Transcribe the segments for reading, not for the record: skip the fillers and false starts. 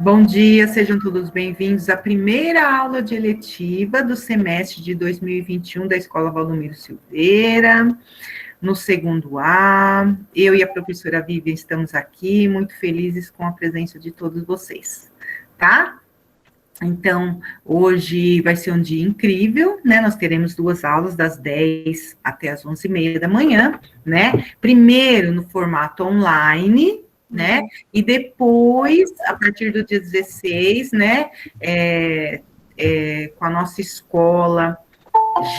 Bom dia, sejam todos bem-vindos à primeira aula de eletiva do semestre de 2021 da Escola Valdomiro Silveira, no segundo A. Eu e a professora Vivian estamos aqui, muito felizes com a presença de todos vocês, tá? Então, hoje vai ser um dia incrível, né? Nós teremos duas aulas, das 10 até as 11h30 da manhã, né? Primeiro no formato online, né? E depois, a partir do dia 16, né? Com a nossa escola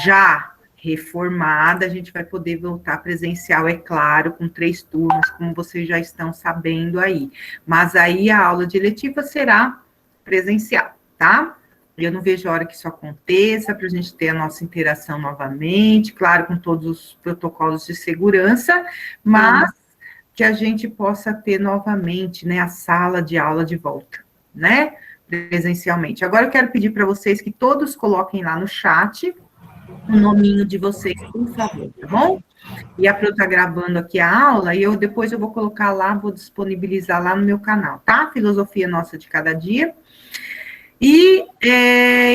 já reformada, a gente vai poder voltar presencial, é claro, com 3 turmas, como vocês já estão sabendo aí. Mas aí a aula de eletiva será presencial, tá? Eu não vejo a hora que isso aconteça, para a gente ter a nossa interação novamente, claro, com todos os protocolos de segurança, mas que a gente possa ter novamente, né, a sala de aula de volta, né, presencialmente. Agora eu quero pedir para vocês que todos coloquem lá no chat o nominho de vocês, por favor, tá bom? E a Pro tá gravando aqui a aula, e depois eu vou colocar lá, vou disponibilizar lá no meu canal, tá? Filosofia Nossa de Cada Dia. E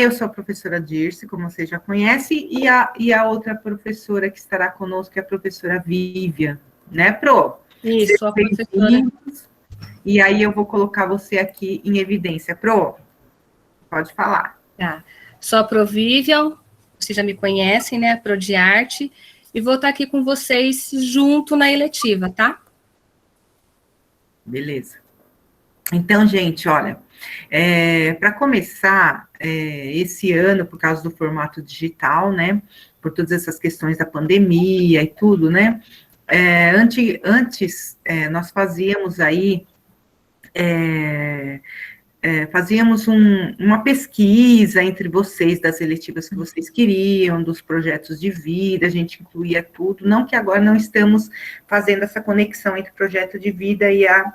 eu sou a professora Dirce, como vocês já conhecem, e a outra professora que estará conosco é a professora Vivian, né, Pro? Isso, a professora. E aí eu vou colocar você aqui em evidência. Pro, pode falar. Tá. Sou a Pro Vivian, vocês já me conhecem, né? Pro de Arte, e vou estar aqui com vocês junto na eletiva, tá? Beleza. Então, gente, olha, para começar, esse ano, por causa do formato digital, né, por todas essas questões da pandemia e tudo, né, antes nós fazíamos aí, fazíamos uma pesquisa entre vocês, das eletivas que vocês queriam, dos projetos de vida, a gente incluía tudo, não que agora não estamos fazendo essa conexão entre projeto de vida e a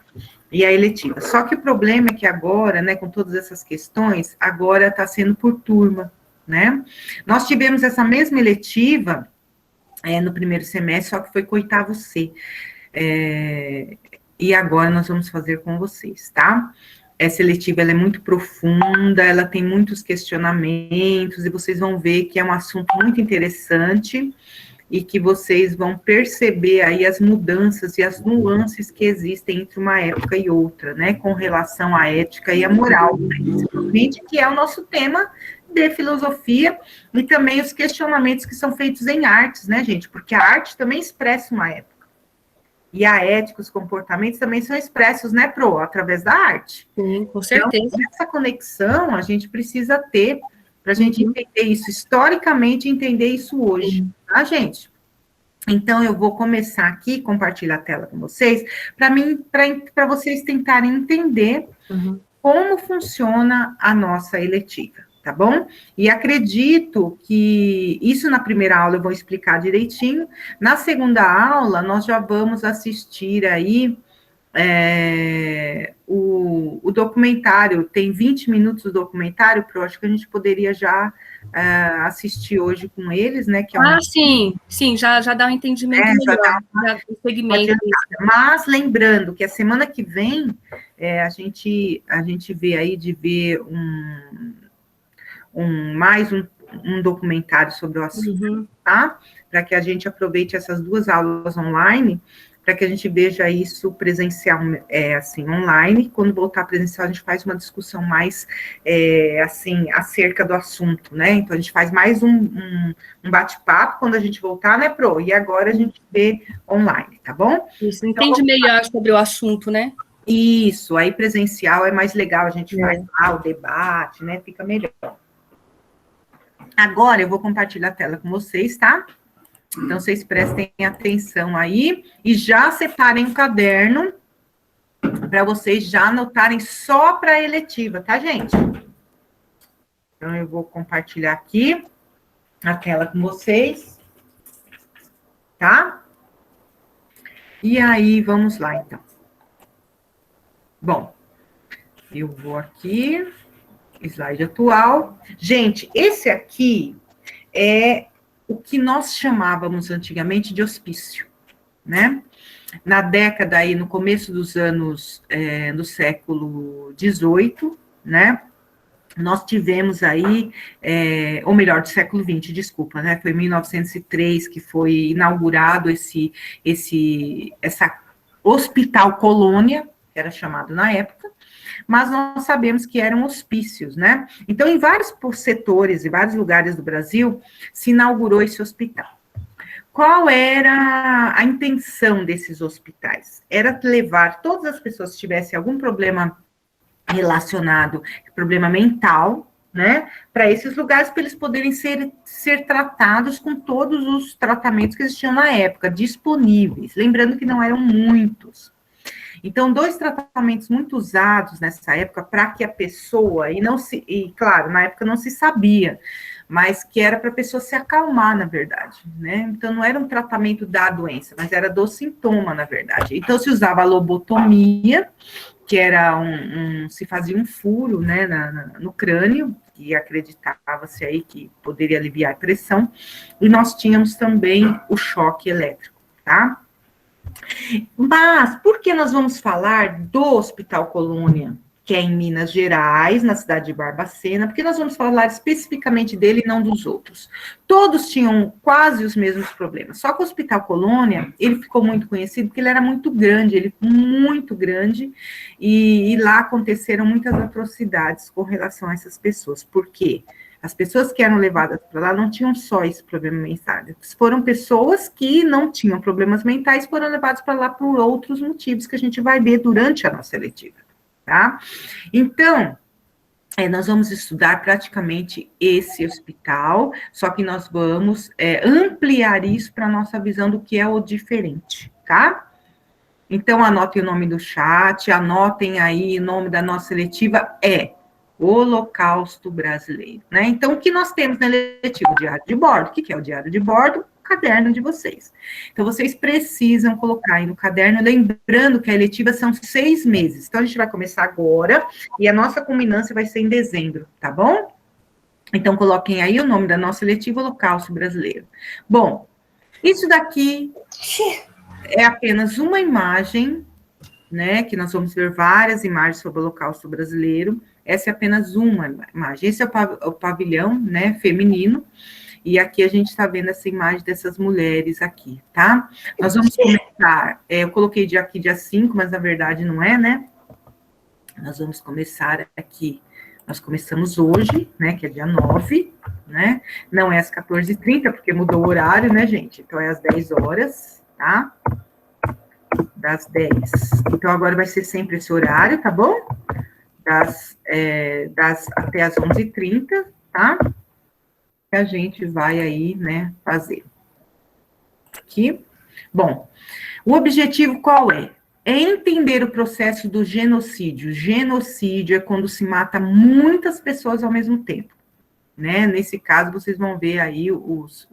eletiva. Só que o problema é que agora, né, com todas essas questões, agora está sendo por turma, né? Nós tivemos essa mesma eletiva no primeiro semestre, só que foi com o oitavo C. E agora nós vamos fazer com vocês, tá? Essa eletiva ela é muito profunda, ela tem muitos questionamentos, e vocês vão ver que é um assunto muito interessante, e que vocês vão perceber aí as mudanças e as nuances que existem entre uma época e outra, né, com relação à ética e à moral, principalmente, que é o nosso tema de filosofia, e também os questionamentos que são feitos em artes, né, gente, porque a arte também expressa uma época. E a ética, os comportamentos também são expressos, né, Pro, através da arte. Sim, com certeza. Então, essa conexão a gente precisa ter para a gente entender isso historicamente, entender isso hoje, tá, gente? Então, eu vou começar aqui, compartilhar a tela com vocês, para vocês tentarem entender como funciona a nossa eletiva, tá bom? E acredito que isso na primeira aula eu vou explicar direitinho. Na segunda aula, nós já vamos assistir aí o documentário, tem 20 minutos do documentário, Pro, acho que a gente poderia já assistir hoje com eles, né? Que é sim, já dá um entendimento melhor do segmento. Mas lembrando que a semana que vem a gente vê aí de ver mais um documentário sobre o assunto, tá? Para que a gente aproveite essas duas aulas online, para que a gente veja isso presencial, assim, online. Quando voltar presencial, a gente faz uma discussão mais, assim, acerca do assunto, né? Então, a gente faz mais um bate-papo quando a gente voltar, né, Pro? E agora a gente vê online, tá bom? Isso, entende melhor sobre o assunto, né? Isso, aí presencial é mais legal, a gente faz lá o debate, né? Fica melhor. Agora, eu vou compartilhar a tela com vocês, tá? Então, vocês prestem atenção aí e já separem um caderno para vocês já anotarem só para a eletiva, tá, gente? Então, eu vou compartilhar aqui a tela com vocês, tá? E aí, vamos lá, então. Bom, eu vou aqui, slide atual. Gente, esse aqui é o que nós chamávamos antigamente de hospício, né? na década aí, no começo dos anos do século XVIII, né? Nós tivemos aí, ou melhor, do século XX, desculpa, né? Foi em 1903 que foi inaugurado essa hospital colônia, que era chamado na época, mas nós sabemos que eram hospícios, né? Então, em vários setores e vários lugares do Brasil, se inaugurou esse hospital. Qual era a intenção desses hospitais? Era levar todas as pessoas que tivessem algum problema relacionado, problema mental, né, para esses lugares, para eles poderem ser tratados com todos os tratamentos que existiam na época, disponíveis. Lembrando que não eram muitos. Então, 2 tratamentos muito usados nessa época para que a pessoa, e claro, na época não se sabia, mas que era para a pessoa se acalmar, na verdade, né? Então, não era um tratamento da doença, mas era do sintoma, na verdade. Então, se usava a lobotomia, que era se fazia um furo, né, no crânio, e acreditava-se aí que poderia aliviar a pressão, e nós tínhamos também o choque elétrico, tá? Mas, por que nós vamos falar do Hospital Colônia, que é em Minas Gerais, na cidade de Barbacena? Porque nós vamos falar especificamente dele e não dos outros. Todos tinham quase os mesmos problemas, só que o Hospital Colônia, ele ficou muito conhecido porque ele era muito grande, e lá aconteceram muitas atrocidades com relação a essas pessoas. Por quê? As pessoas que eram levadas para lá não tinham só esse problema mental. Foram pessoas que não tinham problemas mentais, foram levadas para lá por outros motivos que a gente vai ver durante a nossa letiva, tá? Então, nós vamos estudar praticamente esse hospital, só que nós vamos ampliar isso para a nossa visão do que é o diferente, tá? Então, anotem o nome do chat, anotem aí o nome da nossa letiva, Holocausto Brasileiro, né? Então, o que nós temos na letiva? O diário de bordo. O que é o diário de bordo? O caderno de vocês. Então, vocês precisam colocar aí no caderno, lembrando que a letiva são 6 meses. Então, a gente vai começar agora, e a nossa culminância vai ser em dezembro, tá bom? Então, coloquem aí o nome da nossa letiva, Holocausto Brasileiro. Bom, isso daqui é apenas uma imagem, né, que nós vamos ver várias imagens sobre o Holocausto Brasileiro. Essa é apenas uma imagem. Esse é o pavilhão, né, feminino, e aqui a gente está vendo essa imagem dessas mulheres aqui, tá? Nós vamos começar, eu coloquei aqui dia 5, mas na verdade não é, né? Nós vamos começar aqui, nós começamos hoje, né, que é dia 9, né? Não é às 14h30, porque mudou o horário, né, gente? Então é às 10 horas, tá? Das 10. Então, agora vai ser sempre esse horário, tá bom? Até as 11h30, tá? Que a gente vai aí, né, fazer. Aqui. Bom, o objetivo qual é? É entender o processo do genocídio. Genocídio é quando se mata muitas pessoas ao mesmo tempo. Né? Nesse caso, vocês vão ver aí os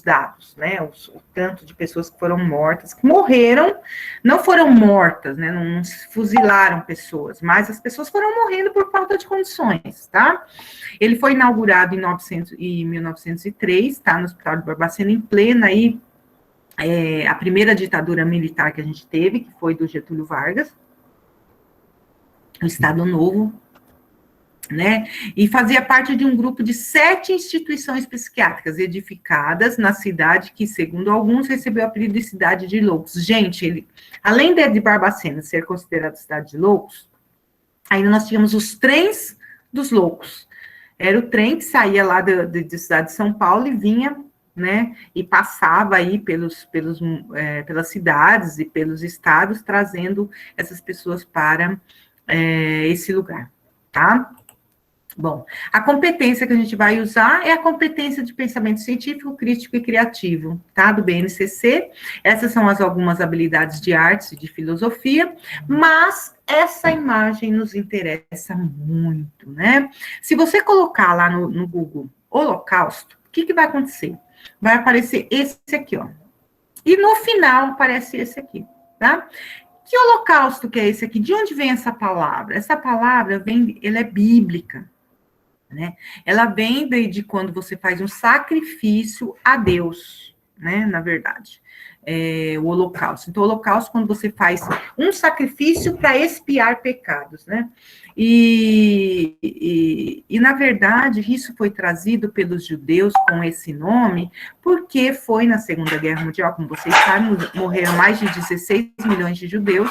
dados, né? O tanto de pessoas que foram mortas, que morreram, não foram mortas, né? Não fuzilaram pessoas, mas as pessoas foram morrendo por falta de condições, tá? Ele foi inaugurado em 1903, tá? No Hospital de Barbacena, em plena aí, a primeira ditadura militar que a gente teve, que foi do Getúlio Vargas, o Estado Novo, né, e fazia parte de um grupo de 7 instituições psiquiátricas edificadas na cidade que, segundo alguns, recebeu o apelido de Cidade de Loucos. Gente, além de Barbacena ser considerada Cidade de Loucos, ainda nós tínhamos os trens dos loucos. Era o trem que saía lá da cidade de São Paulo e vinha, né, e passava aí pelas cidades e pelos estados, trazendo essas pessoas para esse lugar, tá? Bom, a competência que a gente vai usar é a competência de pensamento científico, crítico e criativo, tá? Do BNCC. Essas são algumas habilidades de artes e de filosofia, mas essa imagem nos interessa muito, né? Se você colocar lá no Google Holocausto, o que vai acontecer? Vai aparecer esse aqui, ó. E no final aparece esse aqui, tá? Que holocausto que é esse aqui? De onde vem essa palavra? Essa palavra ela é bíblica. Né? Ela vem de quando você faz um sacrifício a Deus, né? Na verdade. o holocausto. Então, o holocausto, quando você faz um sacrifício para expiar pecados, né? E, na verdade, isso foi trazido pelos judeus com esse nome, porque foi na Segunda Guerra Mundial, como vocês sabem, morreram mais de 16 milhões de judeus,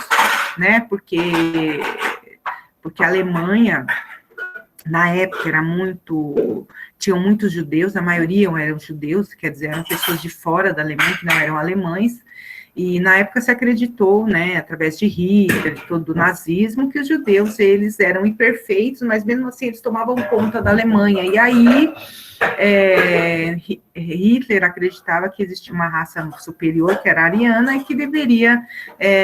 né? Porque a Alemanha, na época, tinham muitos judeus, a maioria eram judeus, quer dizer, eram pessoas de fora da Alemanha, que não eram alemães, e na época se acreditou, né, através de Hitler, de todo o nazismo, que os judeus, eles eram imperfeitos, mas mesmo assim eles tomavam conta da Alemanha, e aí Hitler acreditava que existia uma raça superior, que era a ariana, e que deveria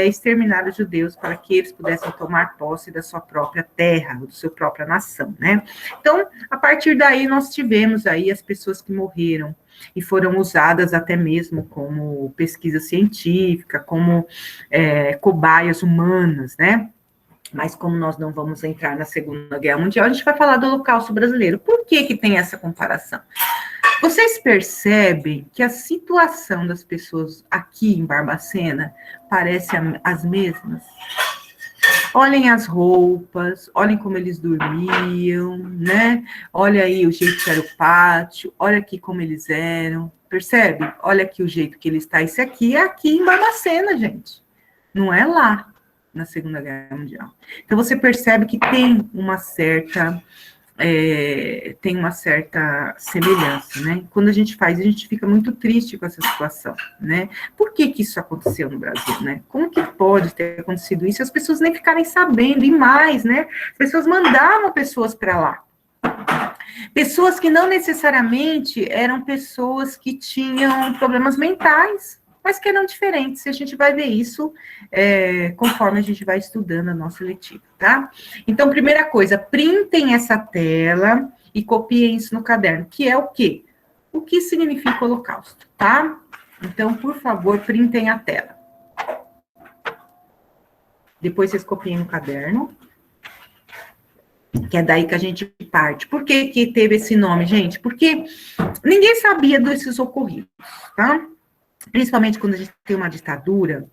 exterminar os judeus para que eles pudessem tomar posse da sua própria terra, da sua própria nação, né? Então, a partir daí, nós tivemos aí as pessoas que morreram e foram usadas até mesmo como pesquisa científica, como cobaias humanas, né? Mas como nós não vamos entrar na Segunda Guerra Mundial, a gente vai falar do Holocausto brasileiro. Por que tem essa comparação? Vocês percebem que a situação das pessoas aqui em Barbacena parece as mesmas? Olhem as roupas, olhem como eles dormiam, né? Olha aí o jeito que era o pátio, olha aqui como eles eram, percebe? Olha aqui o jeito que ele está. Isso aqui é aqui em Barbacena, gente. Não é lá na Segunda Guerra Mundial. Então, você percebe que tem uma certa semelhança, né? Quando a gente faz, a gente fica muito triste com essa situação, né? Por que isso aconteceu no Brasil, né? Como que pode ter acontecido isso? As pessoas nem ficarem sabendo, e mais, né? As pessoas mandavam pessoas para lá. Pessoas que não necessariamente eram pessoas que tinham problemas mentais, mas que eram diferentes. E a gente vai ver isso conforme a gente vai estudando a nossa letiva, tá? Então, primeira coisa, printem essa tela e copiem isso no caderno, que é o quê? O que significa holocausto, tá? Então, por favor, printem a tela. Depois vocês copiem no caderno, que é daí que a gente parte. Por que teve esse nome, gente? Porque ninguém sabia desses ocorridos, tá? Principalmente quando a gente tem uma ditadura,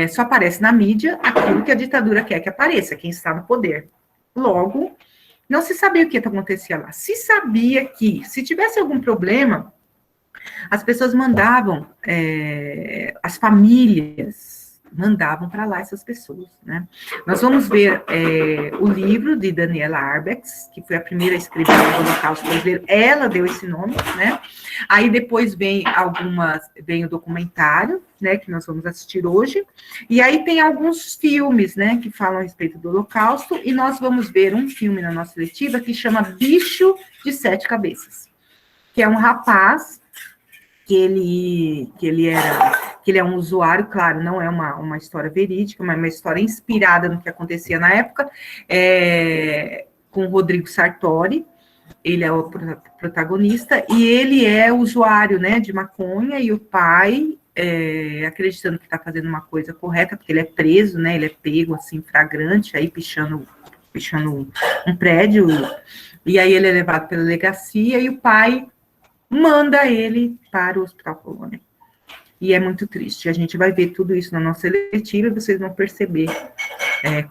só aparece na mídia aquilo que a ditadura quer que apareça, quem está no poder. Logo, não se sabia o que acontecia lá. Se sabia que, se tivesse algum problema, as pessoas mandavam, as famílias mandavam para lá essas pessoas, né? Nós vamos ver o livro de Daniela Arbex, que foi a primeira escrita do Holocausto brasileiro, ela deu esse nome, né? Aí depois vem o documentário, né, que nós vamos assistir hoje, e aí tem alguns filmes, né, que falam a respeito do Holocausto, e nós vamos ver um filme na nossa letiva que chama Bicho de Sete Cabeças, que é um rapaz que ele é um usuário, claro, não é uma história verídica, mas uma história inspirada no que acontecia na época, com o Rodrigo Sartori, ele é o protagonista, e ele é usuário, né, de maconha, e o pai, acreditando que está fazendo uma coisa correta, porque ele é preso, né, ele é pego, assim, flagrante, aí pichando um prédio, e aí ele é levado pela delegacia, e o pai manda ele para o Hospital Colônia. E é muito triste. A gente vai ver tudo isso na nossa letiva e vocês vão perceber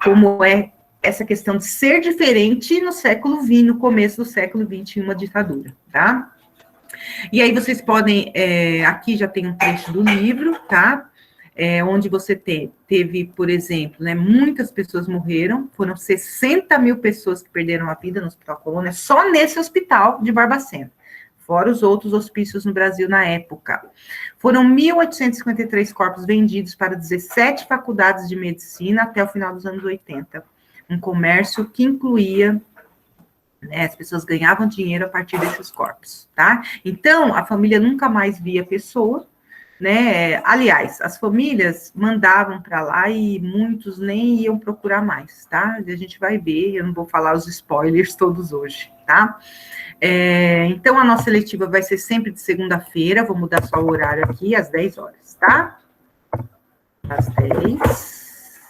como é essa questão de ser diferente no século XX, no começo do século XX, em uma ditadura, tá? E aí vocês podem, aqui já tem um trecho do livro, tá? Onde você teve, por exemplo, né, muitas pessoas morreram, foram 60 mil pessoas que perderam a vida no Hospital Colônia, só nesse hospital de Barbacena, fora os outros hospícios no Brasil na época. Foram 1.853 corpos vendidos para 17 faculdades de medicina até o final dos anos 80. Um comércio que incluía, né, as pessoas ganhavam dinheiro a partir desses corpos, tá? Então, a família nunca mais via a pessoa, né? Aliás, as famílias mandavam para lá e muitos nem iam procurar mais, tá? A gente vai ver, eu não vou falar os spoilers todos hoje, tá? Então, a nossa letiva vai ser sempre de segunda-feira, vou mudar só o horário aqui, às 10 horas, tá? Às 10,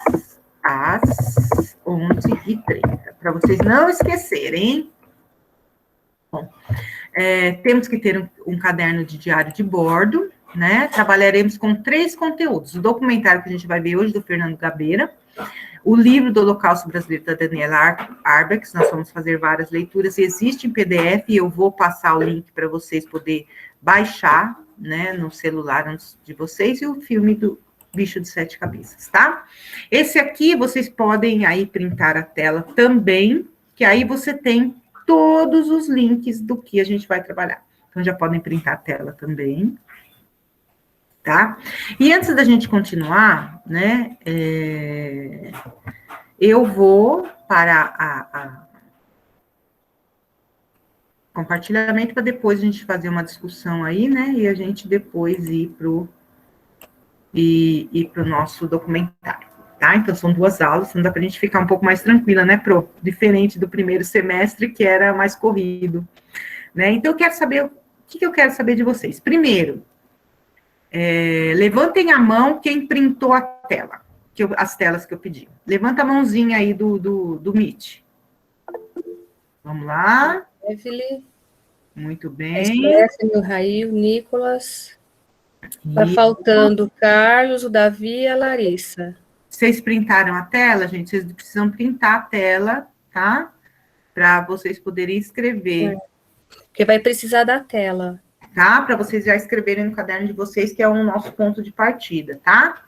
às 11h30, para vocês não esquecerem. Bom, temos que ter um caderno de diário de bordo, né? Trabalharemos com 3 conteúdos. O documentário que a gente vai ver hoje, do Fernando Gabeira, o livro do Holocausto Brasileiro, da Daniela Arbex, nós vamos fazer várias leituras, existe em PDF, e eu vou passar o link para vocês poderem baixar, né, no celular de vocês, e o filme do Bicho de 7 Cabeças, tá? Esse aqui, vocês podem aí printar a tela também, que aí você tem todos os links do que a gente vai trabalhar. Então, já podem printar a tela também, tá? E antes da gente continuar, né, eu vou para a compartilhamento para depois a gente fazer uma discussão aí, né, e a gente depois ir para o nosso documentário, tá? Então, são 2 aulas, então dá para a gente ficar um pouco mais tranquila, né, Pro? Diferente do primeiro semestre, que era mais corrido, né? Então, eu quero saber, o que eu quero saber de vocês? Primeiro, levantem a mão quem printou a tela, as telas que eu pedi. Levanta a mãozinha aí do Meet. Vamos lá. Evelyn. Muito bem. Stephanie, o Raí, o Nicolas. Está faltando o Carlos, o Davi e a Larissa. Vocês printaram a tela, gente? Vocês precisam printar a tela, tá? Para vocês poderem escrever. Porque vai precisar da tela. Tá? Para vocês já escreverem no caderno de vocês, que é o nosso ponto de partida, tá?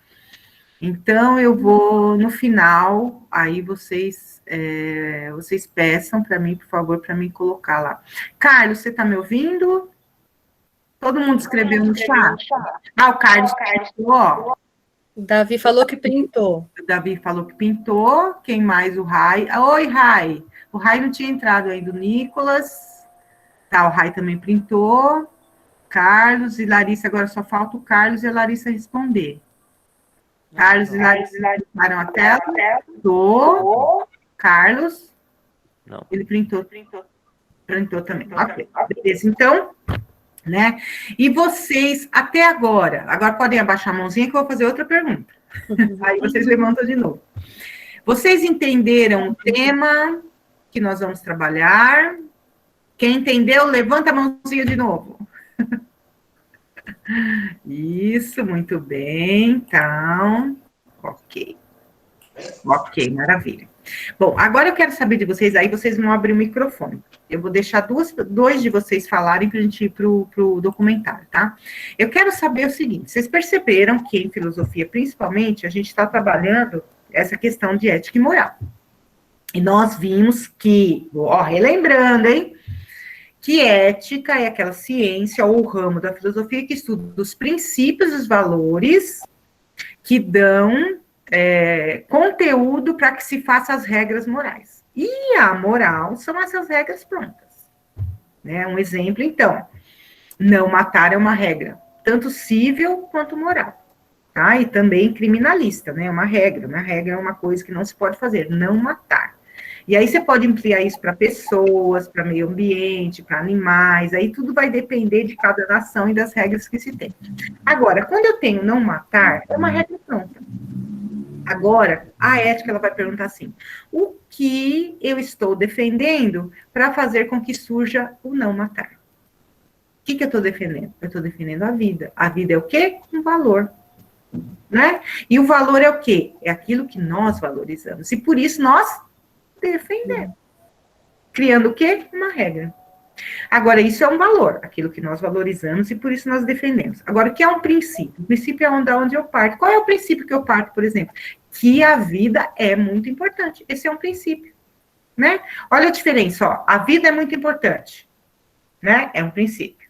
Então, eu vou, no final, aí vocês peçam para mim, por favor, para mim colocar lá. Carlos, você está me ouvindo? Todo mundo escreveu no chat? Ah, o Carlos pintou, ó. O Davi falou que pintou. O Davi falou que pintou. Quem mais? O Rai. Oi, Rai. O Rai não tinha entrado ainda. O Nicolas. Tá, o Rai também pintou. Carlos e Larissa, agora só falta o Carlos e a Larissa responder. Carlos e Larissa pintaram a tela? Pintou. Carlos? Não. Ele printou também. Ok, beleza. Então, né? E vocês, até agora podem abaixar a mãozinha que eu vou fazer outra pergunta. Aí vocês levantam de novo. Vocês entenderam o tema que nós vamos trabalhar? Quem entendeu, levanta a mãozinha de novo. Isso, muito bem. Então, ok. Ok, maravilha. Bom, agora eu quero saber de vocês, aí vocês vão abrir o microfone. Eu vou deixar dois de vocês falarem para a gente ir para o documentário, tá? Eu quero saber o seguinte, vocês perceberam que em filosofia, principalmente, a gente está trabalhando essa questão de ética e moral. E nós vimos que, ó, relembrando, hein? Que ética é aquela ciência ou ramo da filosofia que estuda os princípios, os valores que dão conteúdo para que se faça as regras morais. E a moral são essas regras prontas. Né? Um exemplo, então, não matar é uma regra, tanto civil quanto moral. Tá? E também criminalista, né? Uma regra é uma coisa que não se pode fazer, não matar. E aí você pode ampliar isso para pessoas, para meio ambiente, para animais, aí tudo vai depender de cada nação e das regras que se tem. Agora, quando eu tenho não matar, é uma regra pronta. Agora, a ética ela vai perguntar assim, o que eu estou defendendo para fazer com que surja o não matar? O que eu estou defendendo? Eu estou defendendo a vida. A vida é o quê? Um valor. Né? E o valor é o quê? É aquilo que nós valorizamos. E por isso nós defendemos. Criando o quê? Uma regra. Agora, isso é um valor, aquilo que nós valorizamos e por isso nós defendemos. Agora, o que é um princípio? O princípio é onde eu parto. Qual é o princípio que eu parto, por exemplo? Que a vida é muito importante. Esse é um princípio, né? Olha a diferença, ó. A vida é muito importante, né? É um princípio.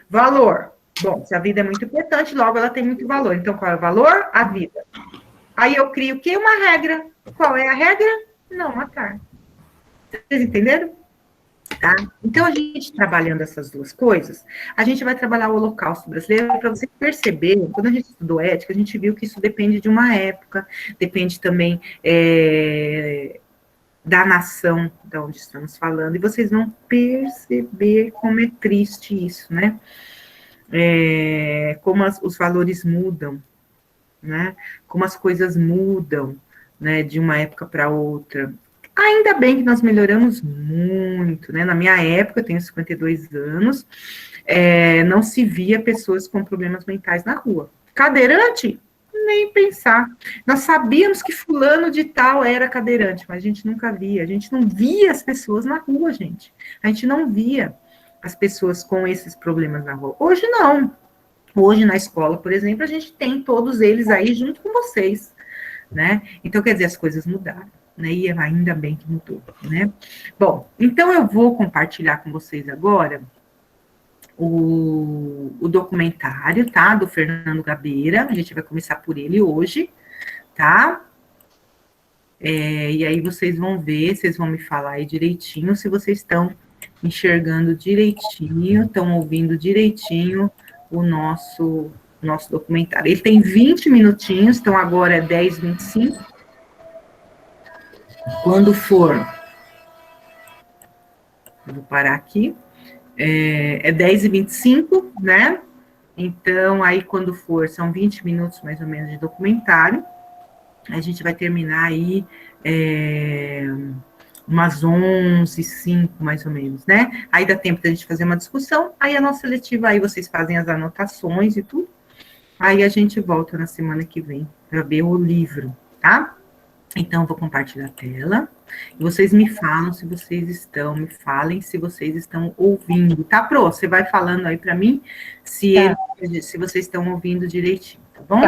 Valor. Bom, se a vida é muito importante, logo ela tem muito valor. Então, qual é o valor? A vida. Aí eu crio o quê? Uma regra. Qual é a regra? Não matar. Vocês entenderam? Tá? Então, a gente trabalhando essas duas coisas, a gente vai trabalhar o Holocausto Brasileiro para você perceber, quando a gente estudou ética, a gente viu que isso depende de uma época, depende também da nação de onde estamos falando, e vocês vão perceber como é triste isso, né? Como os valores mudam, né? Como as coisas mudam, né? De uma época para outra. Ainda bem que nós melhoramos muito, né? Na minha época, eu tenho 52 anos, não se via pessoas com problemas mentais na rua. Cadeirante? Nem pensar. Nós sabíamos que fulano de tal era cadeirante, mas a gente nunca via. A gente não via as pessoas na rua, gente. A gente não via as pessoas com esses problemas na rua. Hoje não. Hoje na escola, por exemplo, a gente tem todos eles aí junto com vocês, né? Então, quer dizer, as coisas mudaram, né? E ainda bem que mudou, né? Bom, então eu vou compartilhar com vocês agora o documentário, tá? Do Fernando Gabeira. A gente vai começar por ele hoje, tá? E aí vocês vão ver, vocês vão me falar aí direitinho se vocês estão enxergando direitinho, estão ouvindo direitinho o nosso documentário. Ele tem 20 minutinhos, então agora é 10h25. Quando for, eu vou parar aqui, é 10h25, né? Então, aí quando for, são 20 minutos mais ou menos de documentário, a gente vai terminar aí umas 11h05, mais ou menos, né? Aí dá tempo da gente fazer uma discussão, aí a nossa letiva, aí vocês fazem as anotações e tudo, aí a gente volta na semana que vem para ver o livro, tá? Então, eu vou compartilhar a tela, e vocês me falam se vocês estão, me falem se vocês estão ouvindo, tá, Pro? Você vai falando aí para mim se vocês estão ouvindo direitinho, tá bom?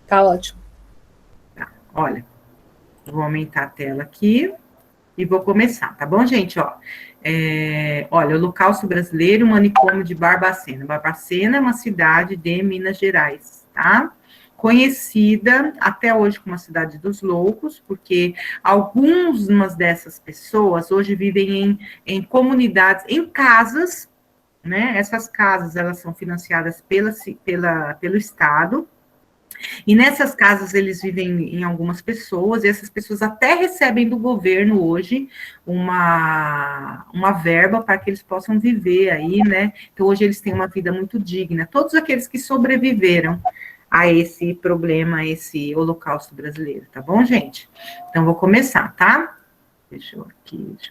Tá ótimo. Tá, olha, vou aumentar a tela aqui e vou começar, tá bom, gente? Ó, olha, Holocausto Brasileiro, manicômio de Barbacena. Barbacena é uma cidade de Minas Gerais, tá? Conhecida até hoje como a cidade dos loucos, porque algumas dessas pessoas hoje vivem em comunidades, em casas, né? Essas casas, elas são financiadas pelo Estado, e nessas casas eles vivem em algumas pessoas, e essas pessoas até recebem do governo hoje uma verba para que eles possam viver aí, né? Então hoje eles têm uma vida muito digna. Todos aqueles que sobreviveram a esse problema, a esse holocausto brasileiro, tá bom, gente? Então vou começar, tá? Deixa eu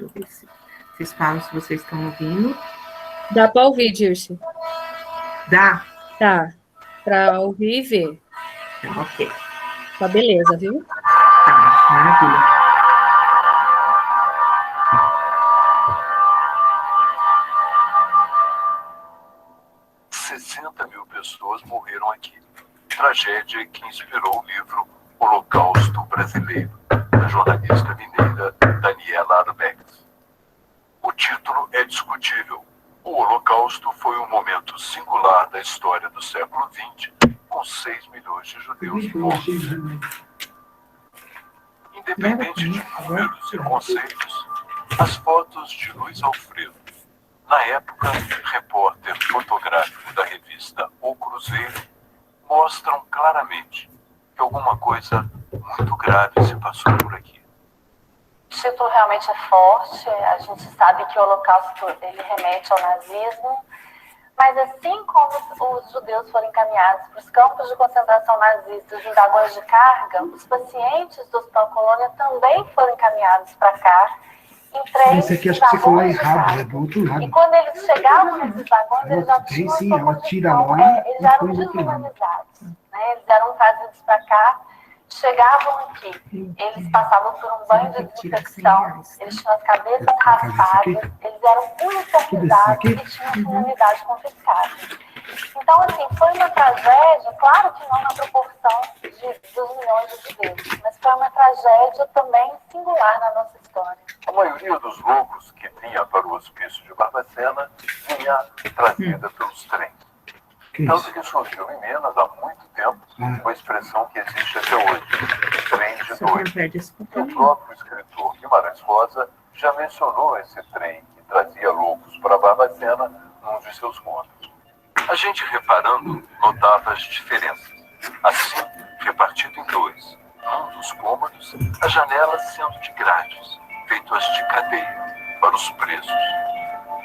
ver se vocês falam se vocês estão ouvindo. Dá para ouvir, Dirce? Dá? Tá. Para ouvir e ver. Tá, ok. Tá, beleza, viu? Tá, maravilha. Pessoas morreram aqui. Tragédia que inspirou o livro Holocausto Brasileiro, da jornalista mineira Daniela Arbex. O título é discutível. O Holocausto foi um momento singular da história do século XX, com 6 milhões de judeus mortos. Independente de números e conceitos, as fotos de Luiz Alfredo, na época repórter fotográfico da revista O Cruzeiro, mostram claramente que alguma coisa muito grave se passou por aqui. O título realmente é forte, a gente sabe que o Holocausto ele remete ao nazismo, mas assim como os judeus foram encaminhados para os campos de concentração nazistas em vagões de carga, os pacientes do Hospital Colônia também foram encaminhados para cá, em três esse aqui acho que você falou errado, é do outro lado. E quando eles chegavam nesses vagões, eles já tinham sim, ela tira lá, eles já eram desumanizados, né? Eles eram trazidos para cá, chegavam aqui, eles passavam por um banho de desinfecção, eles tinham as cabeças raspadas, eles eram uniformizados e tinham sua imunidade confiscada. Então, assim, foi uma tragédia, claro que não na proporção dos milhões de judeus, mas foi uma tragédia também singular na nossa história. A maioria dos loucos que vinha para o hospício de Barbacena vinha trazida pelos trens. Tanto que surgiu em Minas há muito tempo uma expressão que existe até hoje, trem de dois. E o próprio escritor Guimarães Rosa já mencionou esse trem que trazia loucos para Barbacena num de seus contos. A gente reparando notava as diferenças. Assim, repartido em dois, num dos cômodos, as janelas sendo de grades, feitas de cadeia, para os presos.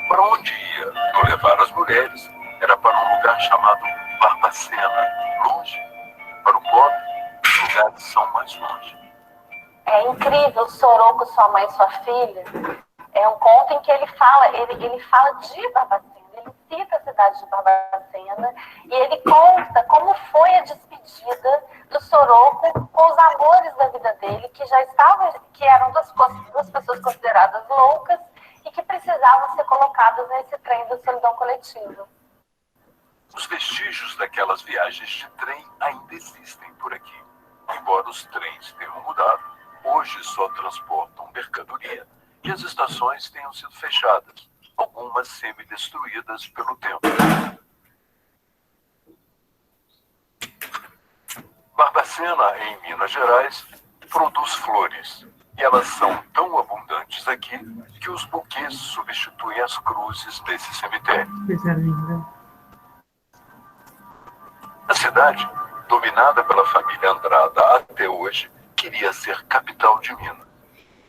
Para onde ia não levar as mulheres, era para um lugar chamado Barbacena, longe. Para o pobre, os lugares são mais longe. É incrível, Soroco, Sua Mãe e Sua Filha. É um conto em que ele fala de Barbacena, ele cita a cidade de Barbacena e ele conta como foi a despedida do Soroco com os amores da vida dele, que eram duas pessoas consideradas loucas e que precisavam ser colocadas nesse trem da solidão coletiva. Os vestígios daquelas viagens de trem ainda existem por aqui. Embora os trens tenham mudado, hoje só transportam mercadoria e as estações tenham sido fechadas, algumas semi-destruídas pelo tempo. Barbacena, em Minas Gerais, produz flores. E elas são tão abundantes aqui que os buquês substituem as cruzes desse cemitério. Coisa linda. A cidade, dominada pela família Andrada até hoje, queria ser capital de Minas,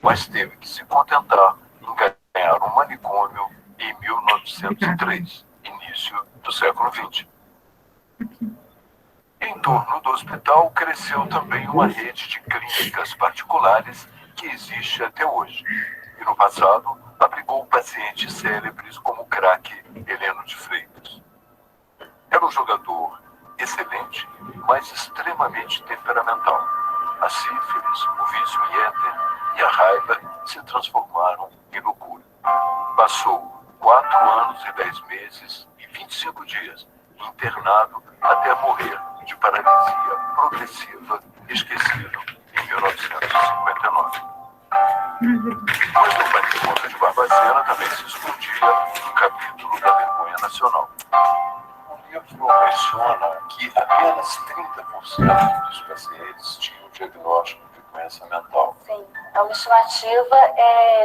mas teve que se contentar em ganhar um manicômio em 1903, início do século XX. Em torno do hospital cresceu também uma rede de clínicas particulares que existe até hoje, e no passado abrigou pacientes célebres como o craque Heleno de Freitas. Era um jogador excelente, mas extremamente temperamental. A sífilis, o vício em éter e a raiva se transformaram em loucura. Passou 4 anos e 10 meses e 25 dias internado até morrer de paralisia progressiva, esquecido em 1959. Mas no manicômio de Barbacena também se escondia um capítulo da vergonha nacional. O livro menciona que apenas 30% dos pacientes tinham diagnóstico de doença mental. Sim, é uma estimativa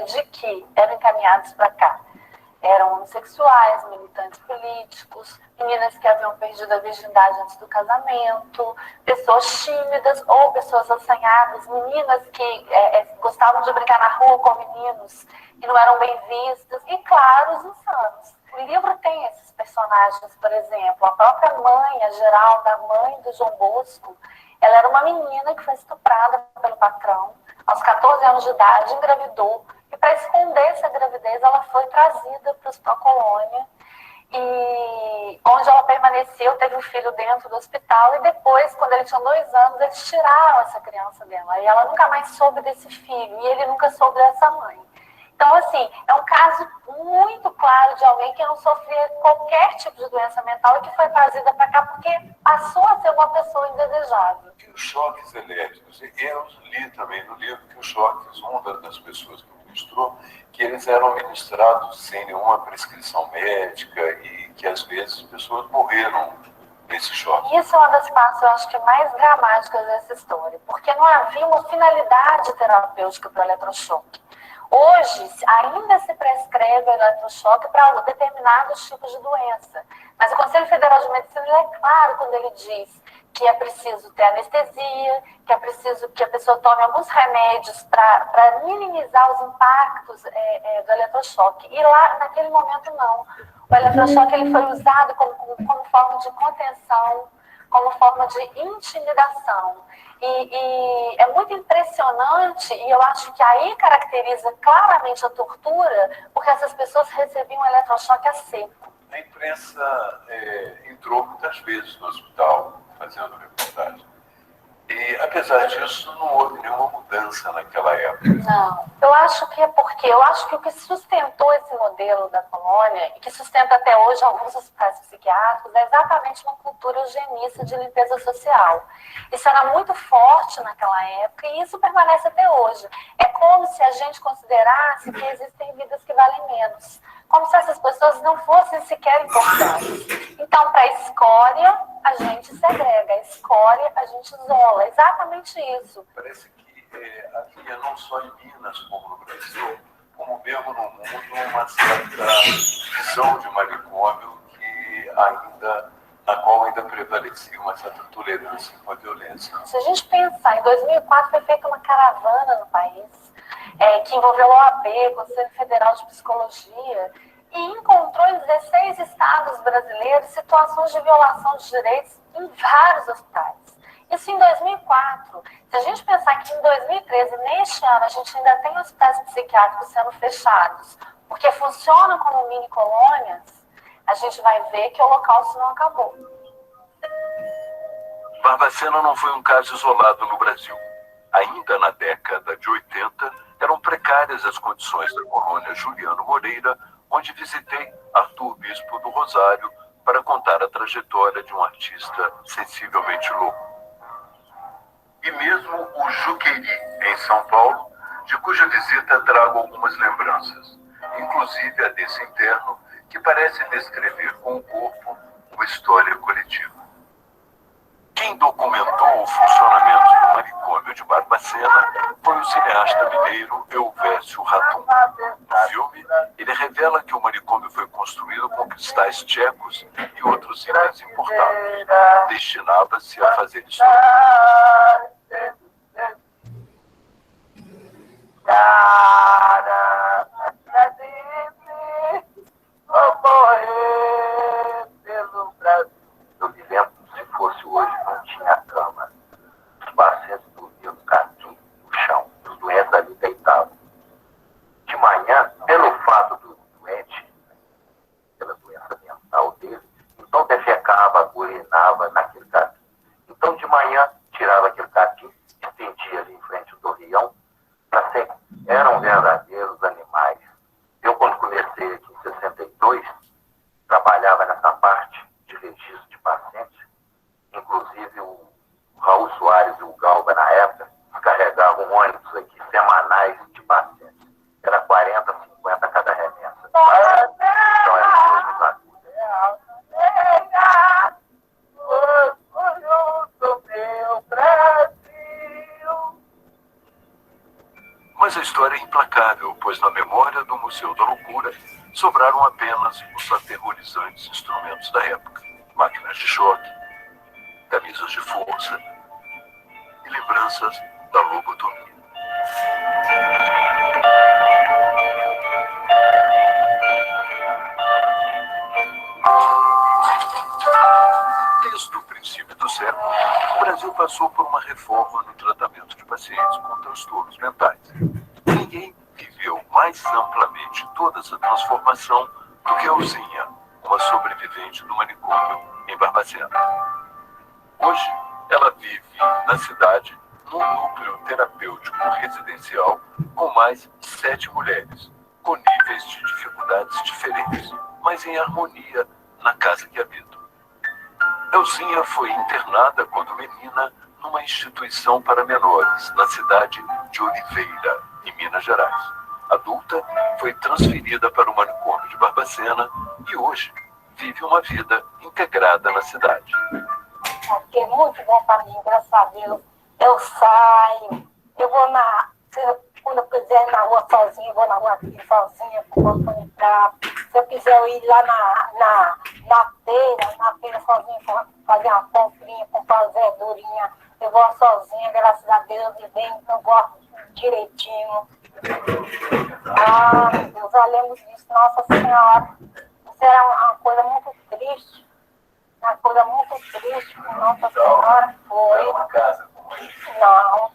de que eram encaminhados para cá. Eram homossexuais, militantes políticos, meninas que haviam perdido a virgindade antes do casamento, pessoas tímidas ou pessoas assanhadas, meninas que gostavam de brincar na rua com meninos e não eram bem vistas, e claro, os insanos. O livro tem esses personagens, por exemplo, a própria mãe, a Geralda, a mãe do João Bosco, ela era uma menina que foi estuprada pelo patrão, aos 14 anos de idade, engravidou, e para esconder essa gravidez, ela foi trazida para os pró-colônia, e onde ela permaneceu, teve um filho dentro do hospital, e depois, quando ele tinha 2 anos, eles tiraram essa criança dela, e ela nunca mais soube desse filho, e ele nunca soube dessa mãe. Então, assim, é um caso muito claro de alguém que não sofria qualquer tipo de doença mental e que foi trazida para cá porque passou a ser uma pessoa indesejável. E os choques elétricos, eu li também no livro que os choques, uma das pessoas que ministrou, que eles eram ministrados sem nenhuma prescrição médica e que às vezes pessoas morreram nesse choque. Isso é uma das partes, eu acho que mais dramáticas dessa história, porque não havia uma finalidade terapêutica para o eletrochoque. Hoje, ainda se prescreve eletrochoque para determinados tipos de doença. Mas o Conselho Federal de Medicina é claro quando ele diz que é preciso ter anestesia, que é preciso que a pessoa tome alguns remédios para minimizar os impactos do eletrochoque. E lá, naquele momento, não. O eletrochoque ele foi usado como forma de contenção, como forma de intimidação. E é muito impressionante, e eu acho que aí caracteriza claramente a tortura, porque essas pessoas recebiam eletrochoque a seco. A imprensa entrou muitas vezes no hospital fazendo reportagem. E, apesar disso, não houve nenhuma mudança naquela época. Não, eu acho que é porque o que sustentou esse modelo da colônia, e que sustenta até hoje alguns hospitais psiquiátricos, é exatamente uma cultura eugenista de limpeza social. Isso era muito forte naquela época e isso permanece até hoje. É como se a gente considerasse que existem vidas que valem menos. Como se essas pessoas não fossem sequer importantes. Então, para a escória, a gente segrega. A escória, a gente isola. Exatamente isso. Parece que havia não só em Minas, como no Brasil, como mesmo no mundo, uma certa visão de manicômio na qual ainda prevalecia uma certa tolerância com a violência. Se a gente pensar, em 2004 foi feita uma caravana no país, que envolveu a OAB, Conselho Federal de Psicologia, e encontrou em 16 estados brasileiros situações de violação de direitos em vários hospitais. Isso em 2004. Se a gente pensar que em 2013, neste ano, a gente ainda tem hospitais psiquiátricos sendo fechados, porque funcionam como mini colônias, a gente vai ver que o Holocausto não acabou. Barbacena não foi um caso isolado no Brasil. Ainda na década de 80, eram precárias as condições da colônia Juliano Moreira, onde visitei Arthur Bispo do Rosário para contar a trajetória de um artista sensivelmente louco. E mesmo o Juqueri, em São Paulo, de cuja visita trago algumas lembranças, inclusive a desse interno, que parece descrever com o corpo uma história coletiva. Quem documentou o funcionamento do manicômio de Barbacena foi o cineasta mineiro Elvésio Ratum. No filme, ele revela que o manicômio foi construído com cristais tchecos e outros itens importados. Destinava-se a fazer história. Vou morrer pelo Brasil. Eu me lembro, se fosse hoje, não tinha cama. Os pacientes dormiam no cantinho, no chão, os doentes ali deitados. De manhã, pelo fato do doente, pela doença mental dele, então defecava, urinava naquele cantinho. Então, de manhã, tirava aquele cantinho, estendia ali em frente ao torreão, para ser. Eram verdadeiros animais. Eu, quando comecei aqui em 62, trabalhava nessa parte de registro de pacientes. Inclusive, o Raul Soares e o Galba, na época, carregavam ônibus aqui semanais de pacientes. Era 40, 50 cada remessa. Então, era coisa da Mas a história é implacável, pois na memória do Museu da Loucura sobraram apenas os aterrorizantes instrumentos da época, máquinas de choque, camisas de força e lembranças da lobotomia. Desde o princípio do século, o Brasil passou por uma reforma no tratamento de pacientes com transtornos mentais. Ninguém viveu mais amplamente toda essa transformação do que Elzinha, uma sobrevivente do manicômio em Barbacena. Hoje, ela vive na cidade num núcleo terapêutico residencial com mais 7 mulheres, com níveis de dificuldades diferentes, mas em harmonia na casa que habita. Elzinha foi internada quando menina numa instituição para menores, na cidade de Oliveira, em Minas Gerais. Adulta, foi transferida para o manicômio de Barbacena e hoje vive uma vida integrada na cidade. Porque é muito bom para mim, graças a Deus. Eu saio, eu vou quando eu quiser ir na rua sozinha, eu vou na rua aqui sozinha, com o entrar. Se eu quiser ir lá na feira sozinha, fazer uma comprinha, comprar uma verdurinha, eu vou sozinha, graças a Deus, e bem, eu gosto direitinho. Ah, meu Deus, eu lembro disso, Nossa Senhora. Isso era uma coisa muito triste. Uma coisa muito triste, Nossa Senhora foi. Não,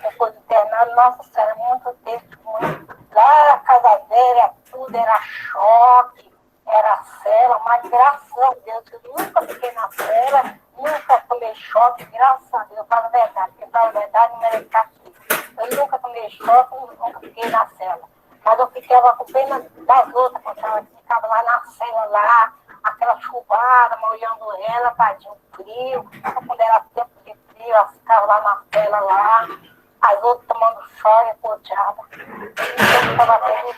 depois de internado, Nossa Senhora, muito triste, muito. Lá a casa velha, tudo era choque, era cela, mas graças a Deus, eu nunca fiquei na cela, nunca tomei choque, graças a Deus, para a verdade, porque para a verdade não era castigo. Eu nunca tomei choque, nunca fiquei na cela. Mas eu ficava com pena das outras, porque ela ficava lá na cela, lá, aquela chuvada, molhando ela, tadinho, frio. Quando era tempo de frio, ela ficava lá na cela, lá, as outras tomando choro e poteada. Eu ficava feliz.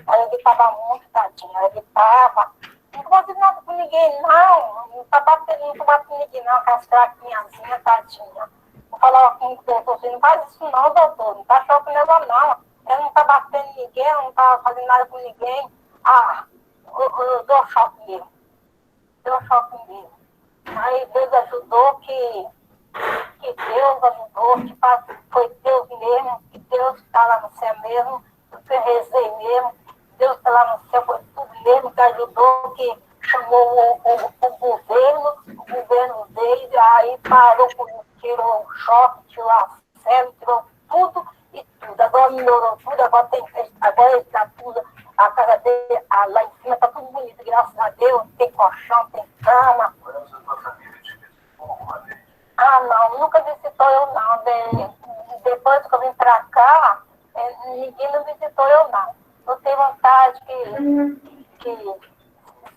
Ela gritava muito, tadinha, ela gritava. Não fazia nada com ninguém, não. Não tá batendo com ninguém, não, aquelas fraquinhazinhas, tadinha. Eu falava com o doutor, assim, não faz isso não, doutor, não tá chocando ela, não. Ela não tá batendo em ninguém, ela não tá fazendo nada com ninguém. Ah, eu dou choque mesmo. Deu choque mesmo. Aí Deus ajudou que Deus ajudou, que foi Deus mesmo, que Deus está lá no céu mesmo, que eu rezei mesmo, Deus está lá no céu, foi tudo mesmo que ajudou, que chamou o governo governo dele, aí parou, tirou o choque, tirou a célula, tirou tudo e tudo. Agora melhorou tudo, agora ele está tudo, a casa dele, lá em cima está tudo bonito, graças a Deus, tem colchão, tem cama. Ah, não, nunca visitou eu não. Depois que eu vim pra cá, ninguém não visitou eu não. Eu tenho vontade que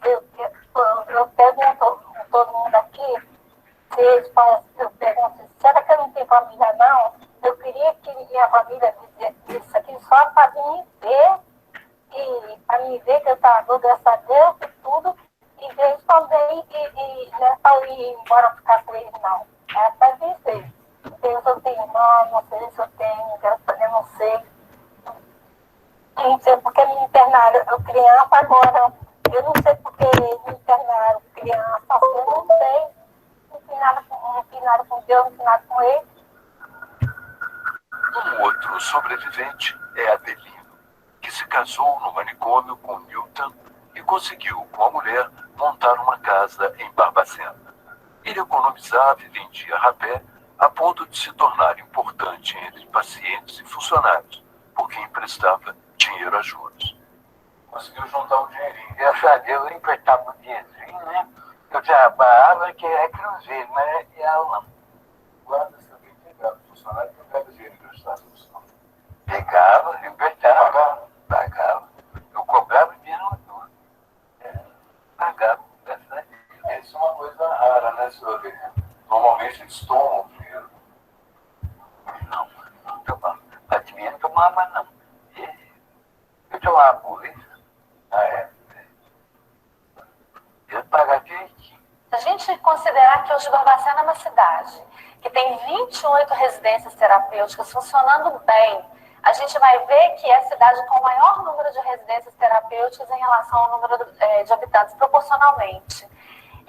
eu pergunto a todo mundo aqui, se eles falam, eu pergunto, será que eu não tenho família não? Eu queria que minha família fizesse aqui só para me ver, e para me ver que eu estava, graças a Deus, e tudo, e responder não é só ir embora ficar com eles não. É para vencer. Se eu tenho irmão, não sei se eu tenho, eu não sei. Não sei porque me internaram criança agora. Eu não sei porque me internaram criança, eu não sei. Não fiz nada com Deus, não fiz nada com ele. Um outro sobrevivente é Adelino, que se casou no manicômio com Newton e conseguiu, com a mulher, montar uma casa em Barbacena. Ele economizava e vendia rapé a ponto de se tornar importante entre pacientes e funcionários, porque emprestava dinheiro a juros. Conseguiu juntar um dinheirinho. Graças a Deus, eu emprestava um dinheirinho, né? Eu trabalhava, que é cruzeiro, mas ela não. Guarda também pegava funcionário que pegava dinheiro emprestado. Pegava, emprestava, pagava. Eu cobrava dinheiro tudo. Pagava, graças a Deus. Isso é uma coisa rara, né, senhor? Normalmente eles tomam dinheiro. Não tomava. Mas dinheiro não tomava, não. Eu tomava por isso. Ah, é? Eu pagava direitinho. Se a gente considerar que hoje Barbacena é uma cidade que tem 28 residências terapêuticas funcionando bem, a gente vai ver que é a cidade com o maior número de residências terapêuticas em relação ao número de habitantes proporcionalmente.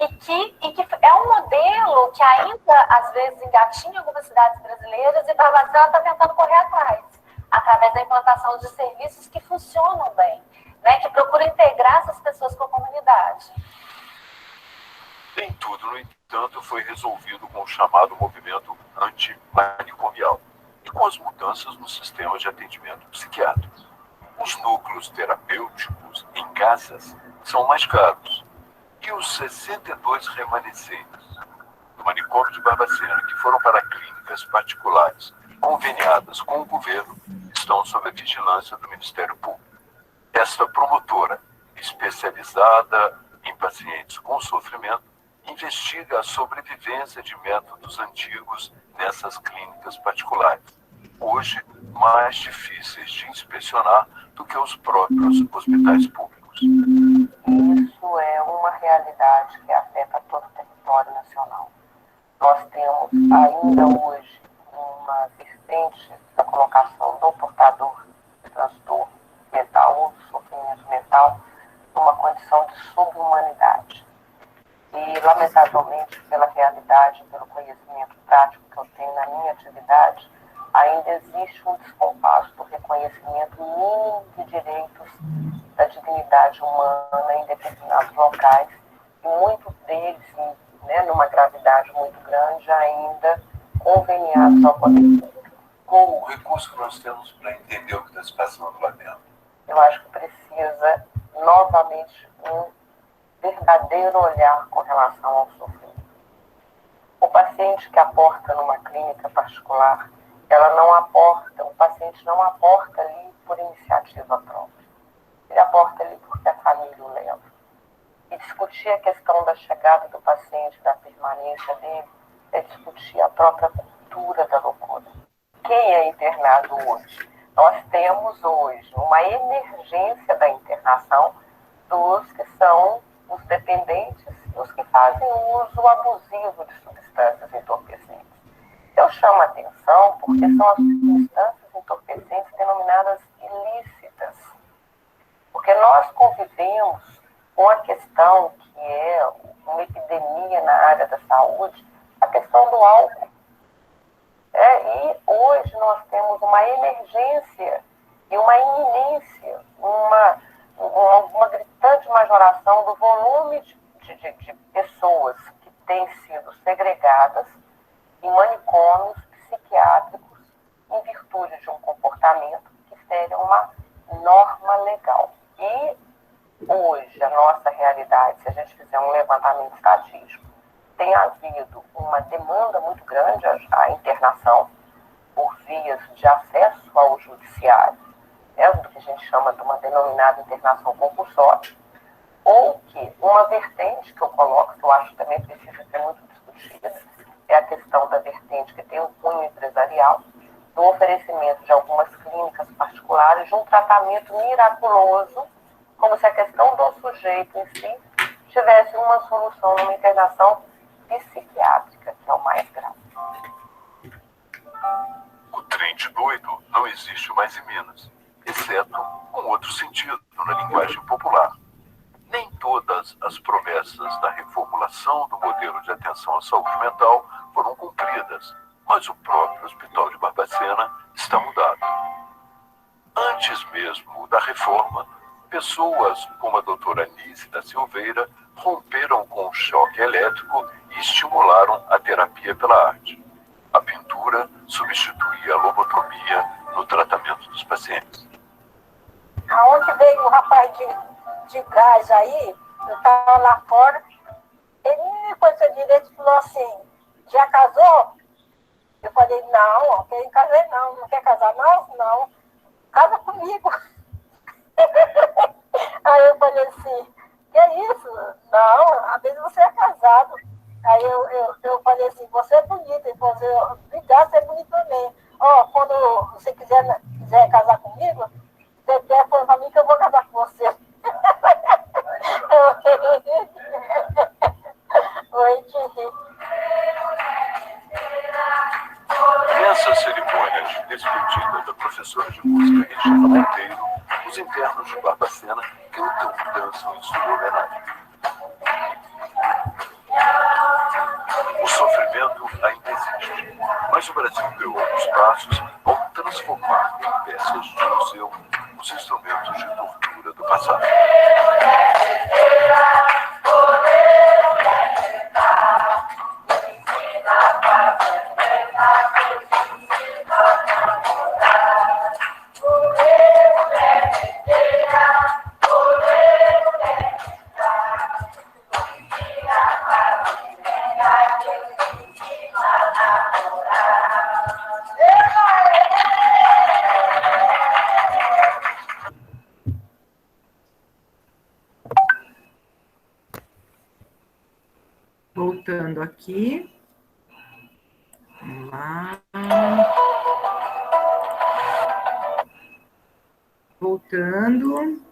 E que é um modelo que ainda, às vezes, engatinha em algumas cidades brasileiras e Barbacena está tentando correr atrás, através da implantação de serviços que funcionam bem, né, que procuram integrar essas pessoas com a comunidade. Nem tudo, no entanto, foi resolvido com o chamado movimento antimanicomial e com as mudanças no sistema de atendimento psiquiátrico. Os núcleos terapêuticos em casas são mais caros e os 62 remanescentes do manicômio de Barbacena, que foram para clínicas particulares conveniadas com o governo, estão sob a vigilância do Ministério Público. Esta promotora, especializada em pacientes com sofrimento, investiga a sobrevivência de métodos antigos nessas clínicas particulares, hoje mais difíceis de inspecionar do que os próprios hospitais públicos. Isso é uma realidade que afeta todo o território nacional. Nós temos ainda hoje uma vertente da colocação do portador de transtorno mental ou de sofrimento mental numa condição de subhumanidade. E, lamentavelmente, pela realidade, pelo conhecimento prático que eu tenho na minha atividade, ainda existe um descompasso do reconhecimento mínimo de direitos da dignidade humana em determinados locais, e muitos deles, né, numa gravidade muito grande, ainda conveniados ao poder público. Qual o recurso que nós temos para entender o que está se passando lá dentro? Eu acho que precisa, novamente, um verdadeiro olhar com relação ao sofrimento. O paciente que aporta numa clínica particular, o paciente não aporta ali por iniciativa própria. Ele aporta ali porque a família o leva. E discutir a questão da chegada do paciente, da permanência dele, é discutir a própria cultura da loucura. Quem é internado hoje? Nós temos hoje uma emergência da internação dos que são os dependentes e os que fazem uso abusivo de substâncias entorpecentes. Eu chamo a atenção porque são as substâncias entorpecentes denominadas ilícitas. Porque nós convivemos com a questão que é uma epidemia na área da saúde, a questão do álcool. E hoje nós temos uma emergência e uma iminência, uma gritante majoração do volume de pessoas que têm sido segregadas em manicômios psiquiátricos em virtude de um comportamento que fere uma norma legal. E hoje, a nossa realidade, se a gente fizer um levantamento estatístico, tem havido uma demanda muito grande à internação por vias de acesso ao judiciário, do que a gente chama de uma denominada internação compulsória, ou que uma vertente que eu coloco, que eu acho que também precisa ser muito discutida, é a questão da vertente que tem um cunho empresarial, do oferecimento de algumas clínicas particulares de um tratamento miraculoso, como se a questão do sujeito em si tivesse uma solução numa internação psiquiátrica, que é o mais grave. O trem de doido não existe mais em Minas, exceto com outro sentido na linguagem popular. Nem todas as promessas da reformulação do modelo de atenção à saúde mental foram cumpridas, mas o próprio Hospital de Barbacena está mudado. Antes mesmo da reforma, pessoas como a doutora Nise da Silveira romperam com o choque elétrico e estimularam a terapia pela arte. A pintura substituía a lobotomia no tratamento dos pacientes. Aonde veio o rapaz de gás aí, eu estava lá fora, ele com essa direita falou assim, já casou? Eu falei, não quer casar não quer casar? Não, casa comigo. Aí eu falei assim, que é isso? Não, às vezes você é casado. Aí eu falei assim, você é bonita. Ele falou assim, obrigado, você é bonita também. Quando você quiser casar comigo, você telefona pra mim que eu vou casar com você. Oi, Titi. Nessa cerimônia de despedida da professora de música Regina Monteiro, os internos de Barbacena cantam e dançam em sua homenagem. O sofrimento ainda existe, mas o Brasil deu alguns passos ao transformar em peças de museu os instrumentos de tortura do passado. Voltando aqui. Vamos lá. Voltando.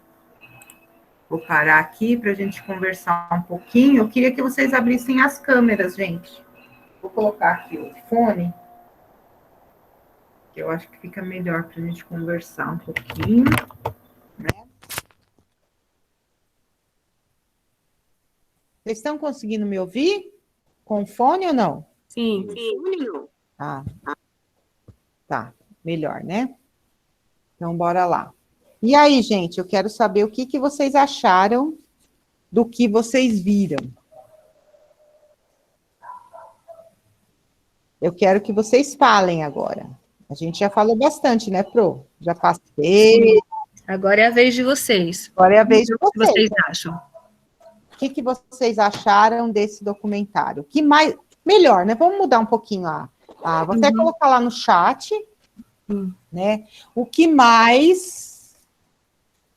Vou parar aqui para a gente conversar um pouquinho. Eu queria que vocês abrissem as câmeras, gente. Vou colocar aqui o fone, que eu acho que fica melhor para a gente conversar um pouquinho, né? Vocês estão conseguindo me ouvir? Com fone ou não? Sim. Ah, tá. Melhor, né? Então, bora lá. E aí, gente, eu quero saber o que vocês acharam do que vocês viram. Eu quero que vocês falem agora. A gente já falou bastante, né, Pro? Já passei. Agora é a vez de vocês. Agora é a vez de O que vocês. vocês acham? O que vocês acharam desse documentário? Que mais... Melhor, né? Vamos mudar um pouquinho lá. Vou até colocar lá no chat, né? O que mais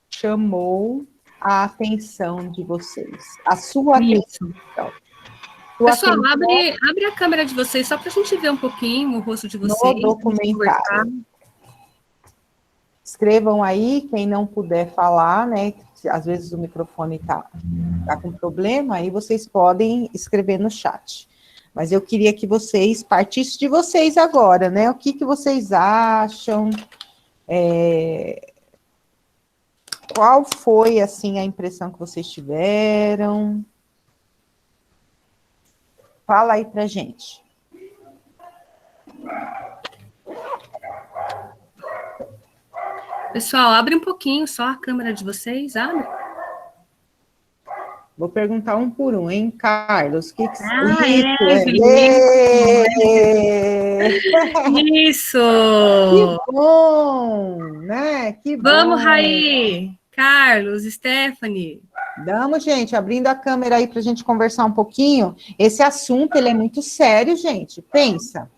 chamou a atenção de vocês? A sua atenção. Pessoal, abre a câmera de vocês, só para a gente ver um pouquinho o rosto de vocês. No documentário. Escrevam aí, quem não puder falar, né? Às vezes o microfone tá com problema, aí vocês podem escrever no chat. Mas eu queria que vocês partissem de vocês agora, né? O que vocês acham? Qual foi, assim, a impressão que vocês tiveram? Fala aí pra gente. Pessoal, abre um pouquinho só a câmera de vocês, abre. Vou perguntar um por um, hein, Carlos? Que Isso! Que bom, né? Que bom. Vamos, Raí! Carlos, Stephanie. Vamos, gente, abrindo a câmera aí para a gente conversar um pouquinho. Esse assunto, ele é muito sério, gente. Pensa.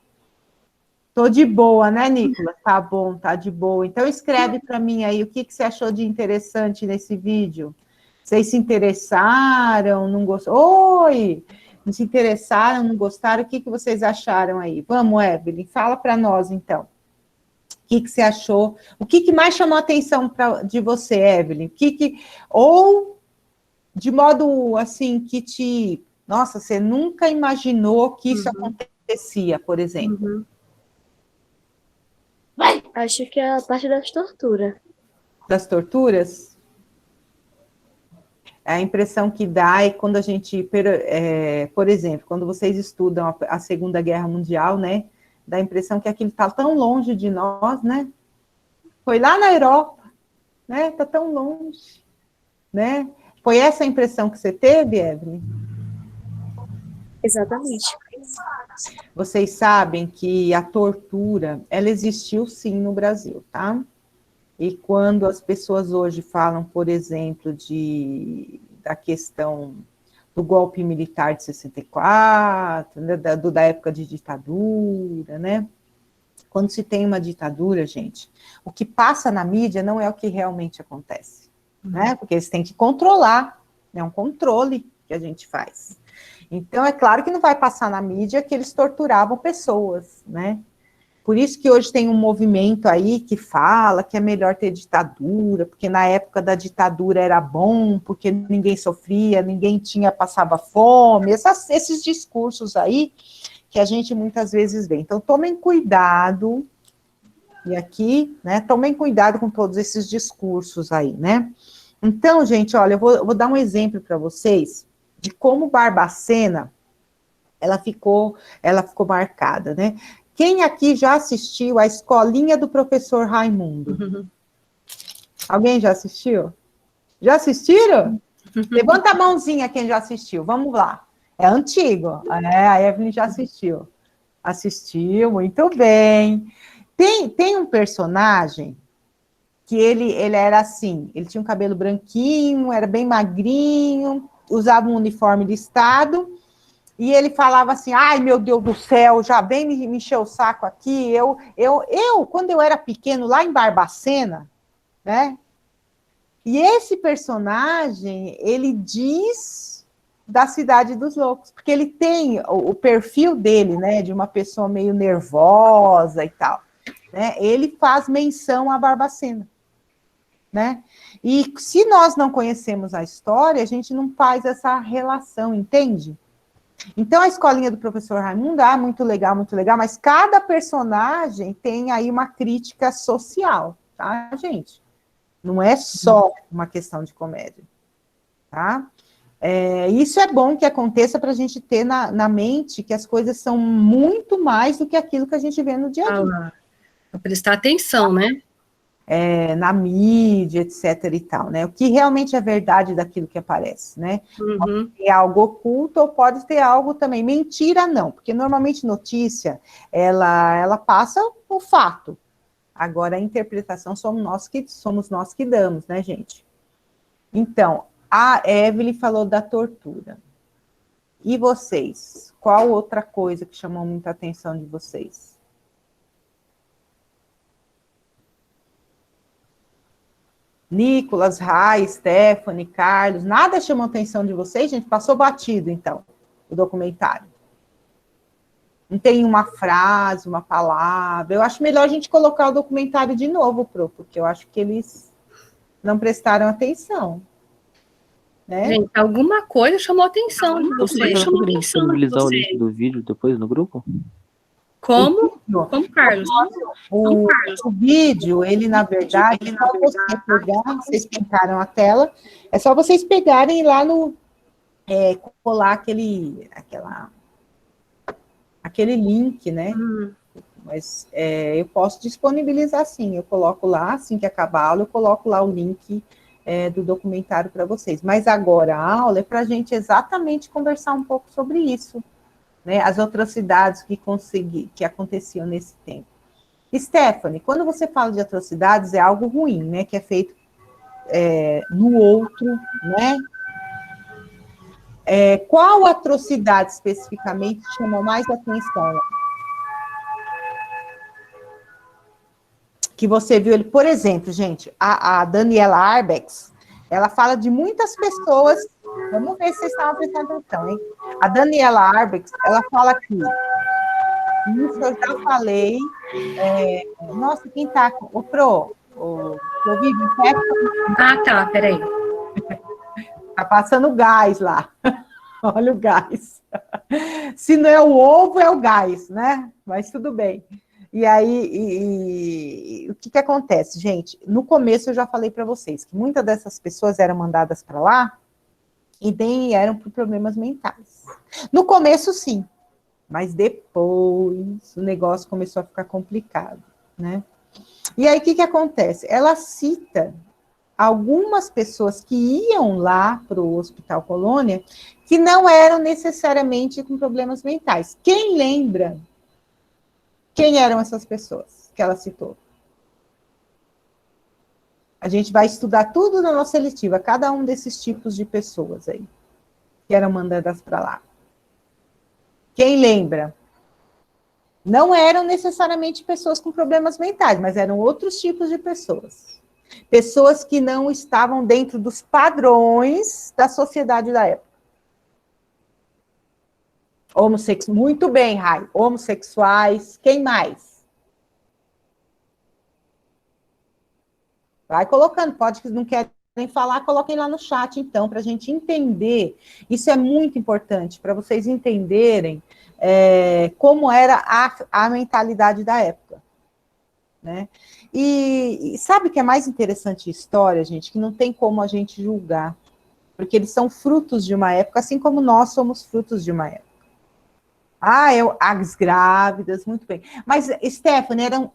Tô de boa, né, Nicolas? Tá bom, tá de boa. Então, escreve para mim aí o que você achou de interessante nesse vídeo. Vocês se interessaram, não gostaram? Oi! Não se interessaram, não gostaram? O que vocês acharam aí? Vamos, Evelyn, fala para nós, então. O que você achou? O que mais chamou a atenção de você, Evelyn? Ou, de modo, assim, que te... Nossa, você nunca imaginou que isso acontecia, por exemplo? Acho que é a parte das torturas. Das torturas? A impressão que dá é quando a gente, por exemplo, quando vocês estudam a Segunda Guerra Mundial, né, dá a impressão que aquilo está tão longe de nós, né? Foi lá na Europa, né? Está tão longe, né? Foi essa a impressão que você teve, Evelyn? Exatamente. Vocês sabem que a tortura, ela existiu sim no Brasil, tá? E quando as pessoas hoje falam, por exemplo, da questão do golpe militar de 64, né, da época de ditadura, né? Quando se tem uma ditadura, gente, o que passa na mídia não é o que realmente acontece, né? Porque eles têm que controlar, é um controle que a gente faz. Então, é claro que não vai passar na mídia que eles torturavam pessoas, né? Por isso que hoje tem um movimento aí que fala que é melhor ter ditadura, porque na época da ditadura era bom, porque ninguém sofria, ninguém passava fome, esses discursos aí que a gente muitas vezes vê. Então, tomem cuidado, e aqui, né, tomem cuidado com todos esses discursos aí, né? Então, gente, olha, eu vou dar um exemplo para vocês de como Barbacena, ela ficou marcada, né? Quem aqui já assistiu a Escolinha do Professor Raimundo? Alguém já assistiu? Já assistiram? Levanta a mãozinha quem já assistiu, vamos lá. É antigo, a Evelyn já assistiu. Assistiu, muito bem. Tem um personagem que ele era assim, ele tinha um cabelo branquinho, era bem magrinho, usava um uniforme listado, e ele falava assim, ai, meu Deus do céu, já vem me encher o saco aqui. Quando eu era pequeno, lá em Barbacena, né? E esse personagem, ele diz da Cidade dos Loucos, porque ele tem o perfil dele, né, de uma pessoa meio nervosa e tal, né? Ele faz menção a Barbacena, né? E se nós não conhecemos a história, a gente não faz essa relação, entende? Então, a Escolinha do Professor Raimundo, muito legal, mas cada personagem tem aí uma crítica social, tá, gente? Não é só uma questão de comédia, tá? Isso é bom que aconteça para a gente ter na mente que as coisas são muito mais do que aquilo que a gente vê no dia a dia. Para prestar atenção, né? Na mídia, etc. e tal, né? O que realmente é verdade daquilo que aparece, né? Pode ter algo oculto ou pode ter algo também. Mentira, não, porque normalmente notícia, ela passa o fato. Agora, a interpretação somos nós que damos, né, gente? Então, a Evelyn falou da tortura. E vocês? Qual outra coisa que chamou muita atenção de vocês? Nicolas, Rai, Stephanie, Carlos, nada chamou a atenção de vocês, gente? Passou batido, então, o documentário. Não tem uma frase, uma palavra. Eu acho melhor a gente colocar o documentário de novo, porque eu acho que eles não prestaram atenção. Né? Gente, alguma coisa chamou a atenção de vocês. Você poderia disponibilizar o link do vídeo depois no grupo? Como? Como, Carlos? O vídeo, ele, na verdade, é só você pegar, vocês pintaram a tela, é só vocês pegarem lá no... colar aquele link, né? Mas eu posso disponibilizar, sim. Eu coloco lá, assim que acabar, eu coloco lá o link do documentário para vocês. Mas agora a aula é para a gente exatamente conversar um pouco sobre isso, né? As atrocidades que aconteciam nesse tempo. Stephanie, quando você fala de atrocidades, é algo ruim, né? Que é feito no outro, né? Qual atrocidade especificamente chamou mais atenção? Que você viu ele, por exemplo, gente, a Daniela Arbex, ela fala de muitas pessoas, vamos ver se vocês estavam prestando atenção, hein? A Daniela Arbex, ela fala aqui, isso eu já falei, nossa, quem tá, o Pro, o Vivi, tá, peraí. Tá passando gás lá, olha o gás. Se não é o ovo, é o gás, né? Mas tudo bem. E aí, o que acontece, gente? No começo eu já falei para vocês que muitas dessas pessoas eram mandadas para lá e nem eram por problemas mentais. No começo, sim, mas depois o negócio começou a ficar complicado, né? E aí, o que acontece? Ela cita algumas pessoas que iam lá para o Hospital Colônia que não eram necessariamente com problemas mentais. Quem lembra? Quem eram essas pessoas que ela citou? A gente vai estudar tudo na nossa seletiva, cada um desses tipos de pessoas aí, que eram mandadas para lá. Quem lembra? Não eram necessariamente pessoas com problemas mentais, mas eram outros tipos de pessoas. Pessoas que não estavam dentro dos padrões da sociedade da época. Muito bem, Rai. Homossexuais, quem mais? Vai colocando, pode que não querem falar, coloquem lá no chat, então, para a gente entender. Isso é muito importante, para vocês entenderem como era a mentalidade da época, né? E sabe o que é mais interessante em história, gente? Que não tem como a gente julgar, porque eles são frutos de uma época, assim como nós somos frutos de uma época. As grávidas, muito bem. Mas, Stephanie, eram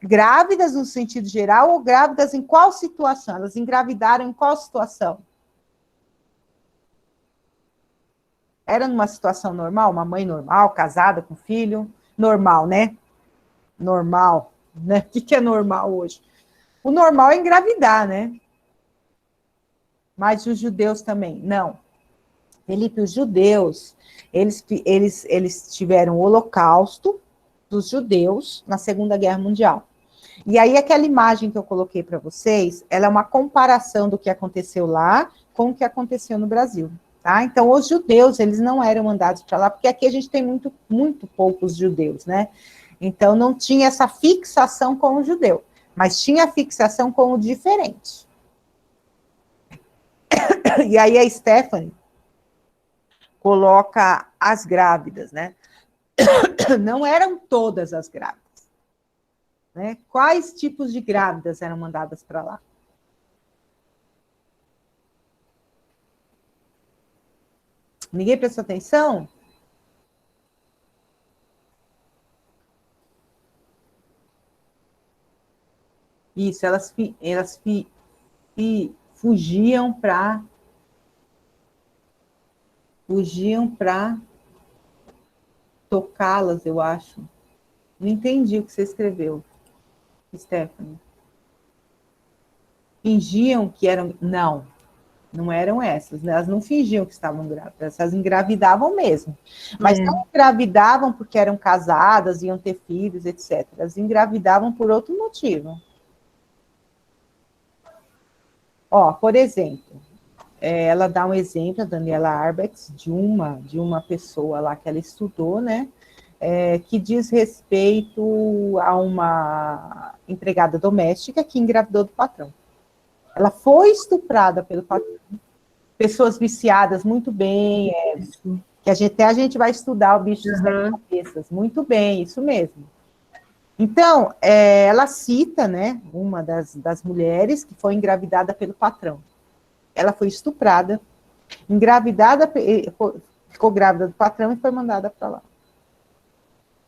grávidas no sentido geral ou grávidas em qual situação? Elas engravidaram em qual situação? Era numa situação normal? Uma mãe normal, casada com filho? Normal, né? Normal, né? O que é normal hoje? O normal é engravidar, né? Mas os judeus também, não. Felipe, os judeus, eles tiveram o holocausto dos judeus na Segunda Guerra Mundial. E aí, aquela imagem que eu coloquei para vocês, ela é uma comparação do que aconteceu lá com o que aconteceu no Brasil, tá? Então, os judeus, eles não eram mandados para lá, porque aqui a gente tem muito poucos judeus, né? Então, não tinha essa fixação com o judeu, mas tinha a fixação com o diferente. E aí, a Stephanie coloca as grávidas, né? Não eram todas as grávidas, né? Quais tipos de grávidas eram mandadas para lá? Ninguém prestou atenção? Isso, elas fugiam para tocá-las, eu acho. Não entendi o que você escreveu, Stephanie. Fingiam que eram... Não eram essas, né? Elas não fingiam que estavam grávidas, elas engravidavam mesmo. Mas não engravidavam porque eram casadas, iam ter filhos, etc. Elas engravidavam por outro motivo. Por exemplo, ela dá um exemplo, a Daniela Arbex, de uma pessoa lá que ela estudou, né? Que diz respeito a uma empregada doméstica que engravidou do patrão. Ela foi estuprada pelo patrão. Pessoas viciadas, muito bem, que a gente vai estudar o bicho das cabeças, muito bem, isso mesmo. Então, ela cita, né, uma das mulheres que foi engravidada pelo patrão. Ela foi estuprada, ficou grávida do patrão e foi mandada para lá.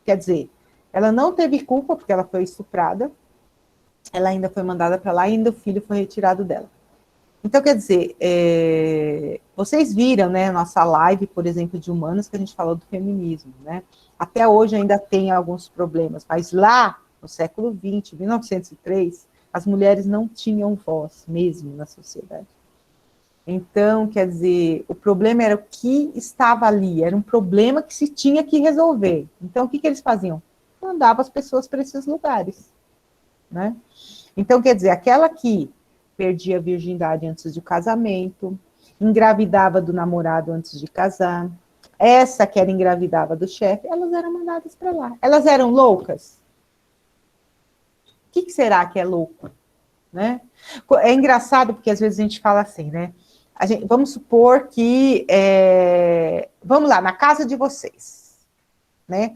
Quer dizer, ela não teve culpa porque ela foi estuprada, ela ainda foi mandada para lá e ainda o filho foi retirado dela. Então, quer dizer, vocês viram, né, nossa live, por exemplo, de humanos, que a gente falou do feminismo, né? Até hoje ainda tem alguns problemas, mas lá, no século XX, 1903, as mulheres não tinham voz mesmo na sociedade. Então, quer dizer, o problema era o que estava ali, era um problema que se tinha que resolver. Então, o que eles faziam? Mandavam as pessoas para esses lugares, né? Então, quer dizer, aquela que perdia a virgindade antes do casamento, engravidava do namorado antes de casar, essa que era engravidava do chefe, elas eram mandadas para lá. Elas eram loucas? O que será que é louco? Né? É engraçado porque às vezes a gente fala assim, né? Vamos supor que, vamos lá, na casa de vocês, né?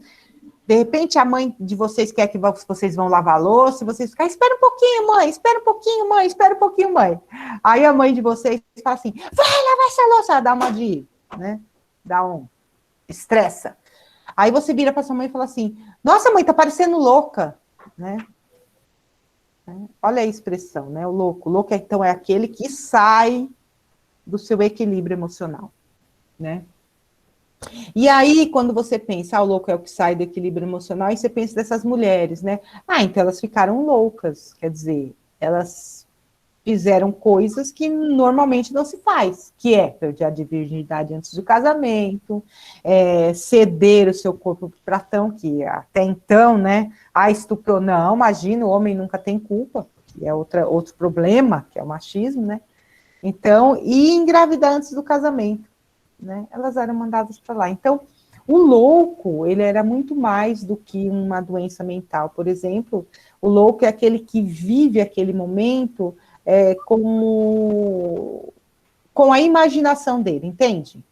De repente a mãe de vocês quer que vocês vão lavar a louça, e vocês ficam, espera um pouquinho, mãe, espera um pouquinho, mãe, espera um pouquinho, mãe. Aí a mãe de vocês fala assim, vai lavar essa louça, dá uma de, né? Dá um, estressa. Aí você vira para sua mãe e fala assim, nossa, mãe, tá parecendo louca, né? Olha a expressão, né? O louco. O louco, então, é aquele que sai do seu equilíbrio emocional, né? E aí, quando você pensa, o louco é o que sai do equilíbrio emocional, e você pensa dessas mulheres, né? Então elas ficaram loucas, quer dizer, elas fizeram coisas que normalmente não se faz, que é perder a virgindade antes do casamento, ceder o seu corpo para o Platão, que até então, né? Estuprou, não, imagina, o homem nunca tem culpa, que é outro problema, que é o machismo, né? Então, e engravidar antes do casamento, né? Elas eram mandadas para lá. Então, o louco, ele era muito mais do que uma doença mental. Por exemplo, o louco é aquele que vive aquele momento com a imaginação dele, entende?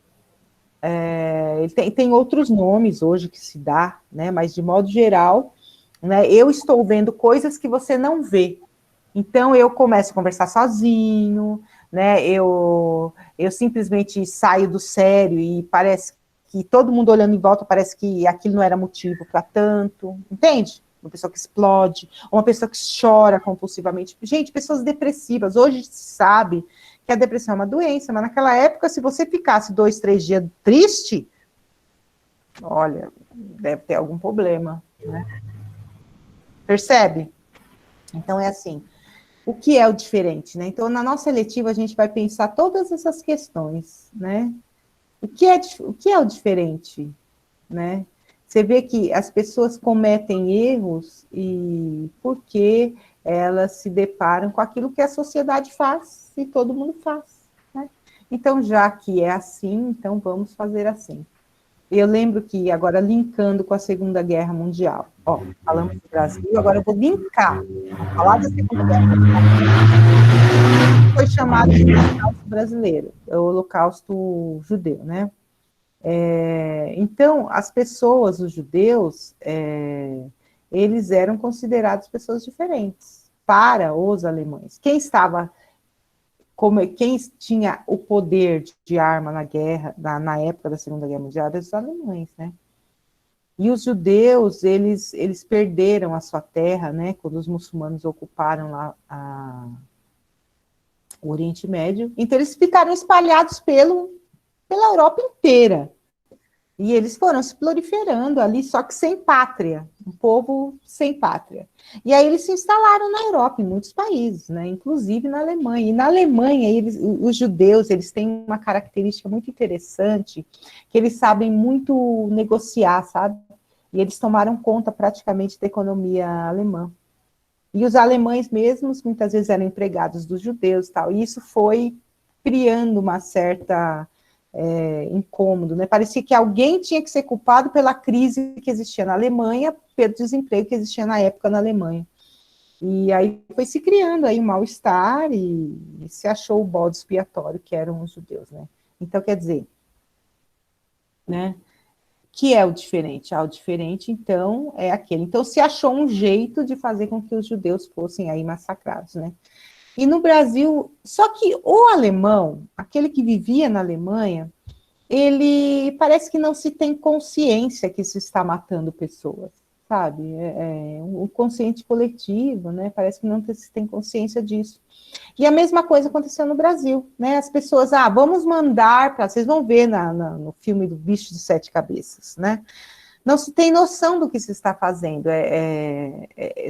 Ele tem outros nomes hoje que se dá, né? Mas, de modo geral, né, eu estou vendo coisas que você não vê. Então, eu começo a conversar sozinho, né? Eu simplesmente saio do sério e parece que todo mundo olhando em volta parece que aquilo não era motivo para tanto, entende? Uma pessoa que explode, uma pessoa que chora compulsivamente. Gente, pessoas depressivas, hoje se sabe que a depressão é uma doença, mas naquela época, se você ficasse 2, 3 dias triste, olha, deve ter algum problema, né? Percebe? Então, é assim, o que é o diferente, né? Então, na nossa eletiva, a gente vai pensar todas essas questões, né? O que é o diferente, né? Você vê que as pessoas cometem erros e porque elas se deparam com aquilo que a sociedade faz e todo mundo faz, né? Então, já que é assim, então vamos fazer assim. Eu lembro que, agora linkando com a Segunda Guerra Mundial, falamos do Brasil, agora eu vou linkar, falar da Segunda Guerra Mundial, foi chamado de Holocausto brasileiro, o Holocausto judeu, né? Então, as pessoas, os judeus, eles eram considerados pessoas diferentes para os alemães. Quem tinha o poder de arma na guerra, na época da Segunda Guerra Mundial, eram os alemães, né? E os judeus, eles perderam a sua terra, né? Quando os muçulmanos ocuparam lá o Oriente Médio. Então, eles ficaram espalhados pela Europa inteira. E eles foram se proliferando ali, só que sem pátria, um povo sem pátria. E aí eles se instalaram na Europa, em muitos países, né? Inclusive na Alemanha. E na Alemanha, os judeus, eles têm uma característica muito interessante, que eles sabem muito negociar, sabe? E eles tomaram conta praticamente da economia alemã. E os alemães mesmos, muitas vezes, eram empregados dos judeus e tal. E isso foi criando uma certa... incômodo, né? Parecia que alguém tinha que ser culpado pela crise que existia na Alemanha, pelo desemprego que existia na época na Alemanha. E aí foi se criando aí um mal-estar e se achou o bode expiatório, que eram os judeus, né? Então, quer dizer, né? Que é o diferente? O diferente, então, é aquele. Então, se achou um jeito de fazer com que os judeus fossem aí massacrados, né? E no Brasil, só que o alemão, aquele que vivia na Alemanha, ele parece que não se tem consciência que isso está matando pessoas, sabe? O consciente coletivo, né? Parece que não se tem consciência disso. E a mesma coisa aconteceu no Brasil, né? As pessoas, vamos mandar para... Vocês vão ver no filme do Bicho de Sete Cabeças, né? Não se tem noção do que se está fazendo.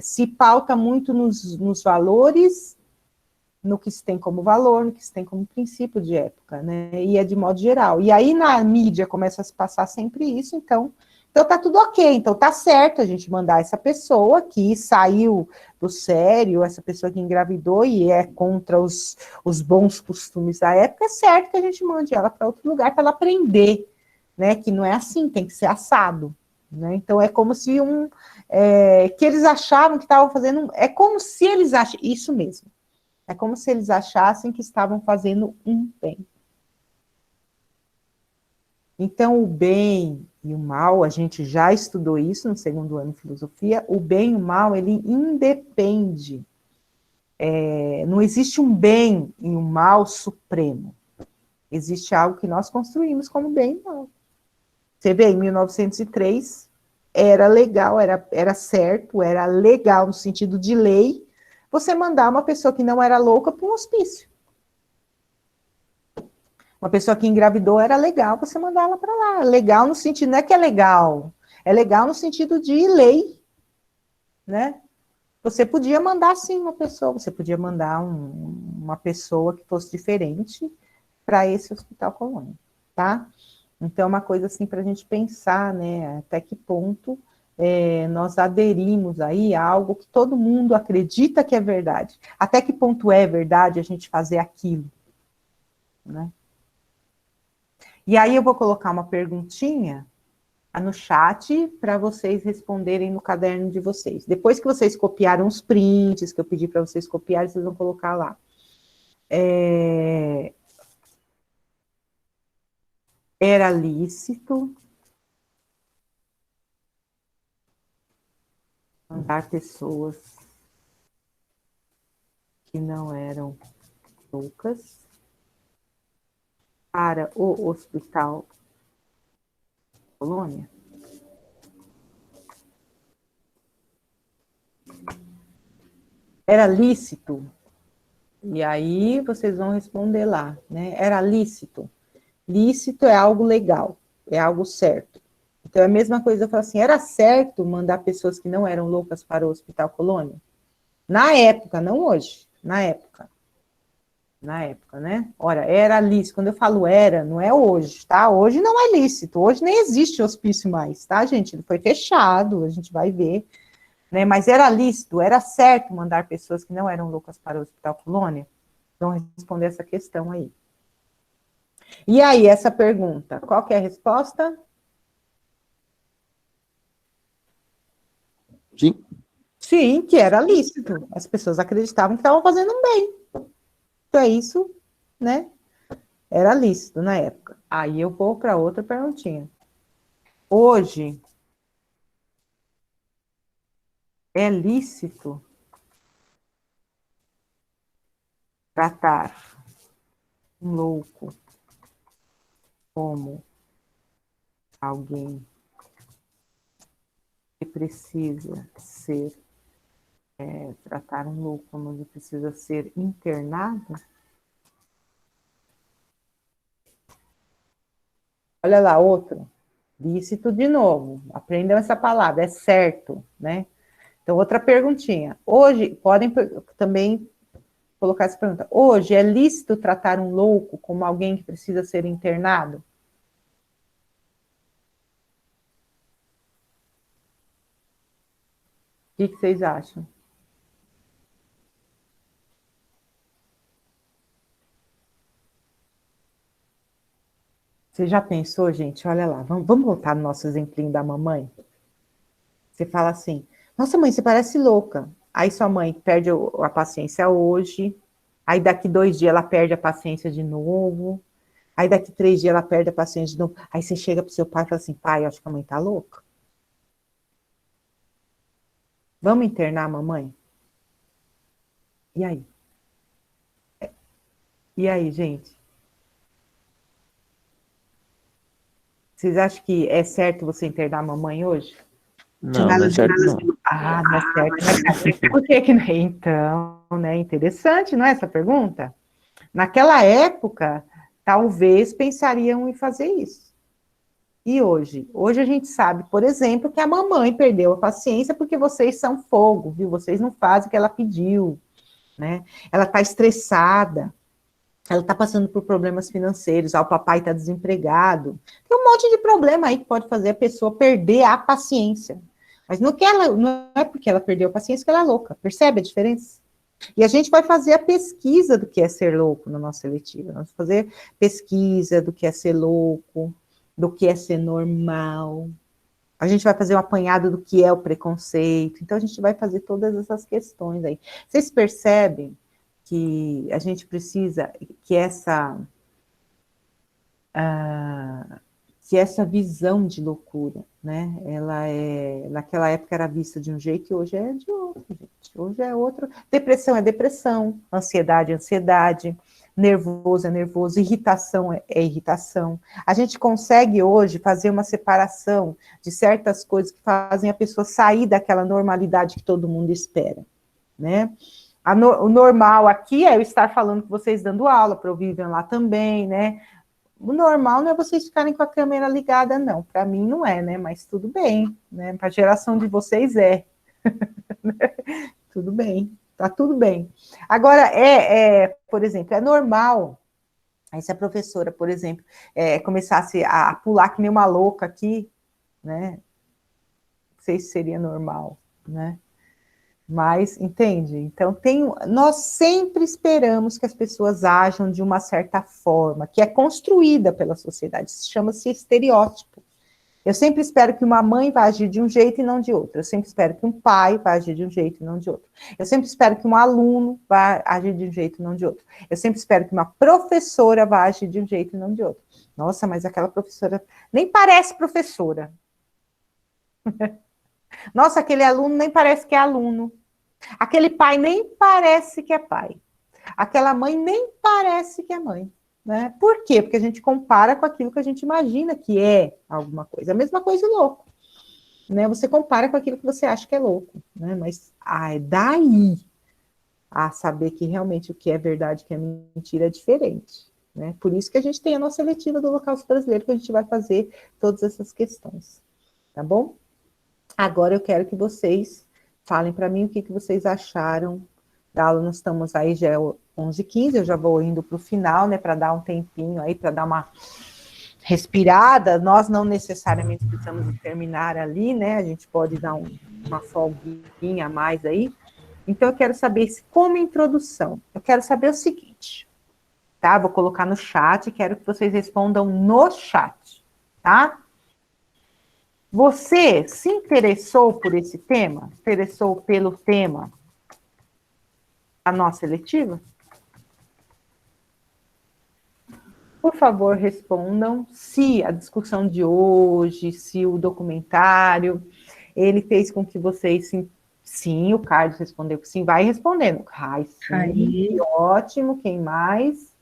Se pauta muito nos valores, no que se tem como valor, no que se tem como princípio de época, né? E é de modo geral. E aí na mídia começa a se passar sempre isso, então tá tudo ok, então tá certo a gente mandar essa pessoa que saiu do sério, essa pessoa que engravidou e é contra os bons costumes da época, é certo que a gente mande ela para outro lugar para ela aprender, né? Que não é assim, tem que ser assado, né? Então é como se que eles achavam que estavam fazendo, é como se eles achassem, isso mesmo, é como se eles achassem que estavam fazendo um bem. Então, o bem e o mal, a gente já estudou isso no segundo ano de filosofia, o bem e o mal, ele independe. Não existe um bem e um mal supremo. Existe algo que nós construímos como bem e mal. Você vê, em 1903, era legal, era certo, era legal no sentido de lei, você mandar uma pessoa que não era louca para um hospício. Uma pessoa que engravidou era legal você mandar ela para lá. Legal no sentido, não é que é legal no sentido de lei, né? Você podia mandar, sim, uma pessoa, você podia mandar uma pessoa que fosse diferente para esse hospital colônia, tá? Então, é uma coisa assim para a gente pensar, né? Até que ponto nós aderimos aí a algo que todo mundo acredita que é verdade. Até que ponto é verdade a gente fazer aquilo, né? E aí eu vou colocar uma perguntinha no chat para vocês responderem no caderno de vocês. Depois que vocês copiaram os prints que eu pedi para vocês copiarem, vocês vão colocar lá. Era lícito mandar pessoas que não eram loucas para o hospital colônia? Era lícito? E aí vocês vão responder lá, né? Era lícito? Lícito é algo legal, é algo certo. Então é a mesma coisa, eu falo assim, era certo mandar pessoas que não eram loucas para o hospital colônia? Na época, não hoje, na época. Na época, né? Ora, era lícito. Quando eu falo era, não é hoje, tá? Hoje não é lícito. Hoje nem existe hospício mais, tá, gente? Ele foi fechado, a gente vai ver. Né? Mas era lícito, era certo mandar pessoas que não eram loucas para o hospital colônia? Vamos responder essa questão aí. E aí, essa pergunta, qual que é a resposta? Sim. Sim, que era lícito. As pessoas acreditavam que estavam fazendo um bem. Então, é isso, né? Era lícito na época. Aí eu vou para outra perguntinha. Hoje, é lícito tratar um louco como alguém que precisa ser, tratar um louco como ele precisa ser internado? Olha lá, outro. Lícito de novo. Aprendam essa palavra, é certo, né? Então, outra perguntinha. Hoje, podem também colocar essa pergunta. Hoje, é lícito tratar um louco como alguém que precisa ser internado? O que vocês acham? Você já pensou, gente? Olha lá, vamos voltar no nosso exemplinho da mamãe? Você fala assim, nossa mãe, você parece louca. Aí sua mãe perde a paciência hoje, aí daqui 2 dias ela perde a paciência de novo, aí daqui 3 dias ela perde a paciência de novo, aí você chega pro seu pai e fala assim, pai, eu acho que a mãe tá louca. Vamos internar a mamãe? E aí? E aí, gente? Vocês acham que é certo você internar a mamãe hoje? Não, não é certo, não. Ah, não é certo, não é certo. Por que que não? Então, né, interessante, não é essa pergunta? Naquela época, talvez pensariam em fazer isso. E hoje? Hoje a gente sabe, por exemplo, que a mamãe perdeu a paciência porque vocês são fogo, viu? Vocês não fazem o que ela pediu, né? Ela está estressada, ela está passando por problemas financeiros, o papai está desempregado. Tem um monte de problema aí que pode fazer a pessoa perder a paciência. Mas não é porque ela perdeu a paciência que ela é louca. Percebe a diferença? E a gente vai fazer a pesquisa do que é ser louco na nossa seletiva. Nós vamos fazer pesquisa do que é ser louco, do que é ser normal. A gente vai fazer um apanhado do que é o preconceito. Então, a gente vai fazer todas essas questões aí. Vocês percebem que a gente precisa que essa visão de loucura, né? Naquela época era vista de um jeito e hoje é de outro, gente. Hoje é outro. Depressão é depressão, ansiedade é ansiedade, nervoso é nervoso, irritação é irritação. A gente consegue hoje fazer uma separação de certas coisas que fazem a pessoa sair daquela normalidade que todo mundo espera, né? O normal aqui é eu estar falando com vocês dando aula, para o Vivian lá também, né? O normal não é vocês ficarem com a câmera ligada, não. Para mim não é, né? Mas tudo bem, né? Para a geração de vocês é. Tudo bem, tá tudo bem. Agora, por exemplo, é normal, aí se a professora, por exemplo, começasse a pular que nem uma louca aqui, né? Não sei se seria normal, né? Mas, entende? Então, nós sempre esperamos que as pessoas ajam de uma certa forma, que é construída pela sociedade, chama-se estereótipo. Eu sempre espero que uma mãe vá agir de um jeito e não de outro. Eu sempre espero que um pai vá agir de um jeito e não de outro. Eu sempre espero que um aluno vá agir de um jeito e não de outro. Eu sempre espero que uma professora vá agir de um jeito e não de outro. Nossa, mas aquela professora nem parece professora. Nossa, aquele aluno nem parece que é aluno. Aquele pai nem parece que é pai. Aquela mãe nem parece que é mãe. Né? Por quê? Porque a gente compara com aquilo que a gente imagina que é alguma coisa. A mesma coisa o louco. Né? Você compara com aquilo que você acha que é louco. Né? Mas é daí a saber que realmente o que é verdade e o que é mentira é diferente. Né? Por isso que a gente tem a nossa letiva do Holocausto Brasileiro, que a gente vai fazer todas essas questões. Tá bom? Agora eu quero que vocês falem para mim o que vocês acharam da aula. Nós estamos aí, já é 11h15, eu já vou indo para o final, né, para dar um tempinho aí, para dar uma respirada. Nós não necessariamente precisamos terminar ali, né, a gente pode dar uma folguinha a mais aí. Então, eu quero saber, como introdução, eu quero saber o seguinte, tá? Vou colocar no chat, quero que vocês respondam no chat, tá? Você se interessou por esse tema? Interessou pelo tema da nossa eletiva? Por favor, respondam se a discussão de hoje, se o documentário, ele fez com que vocês... Sim, o Carlos respondeu que sim. Vai respondendo. Ai, sim, aí. Ótimo. Quem mais?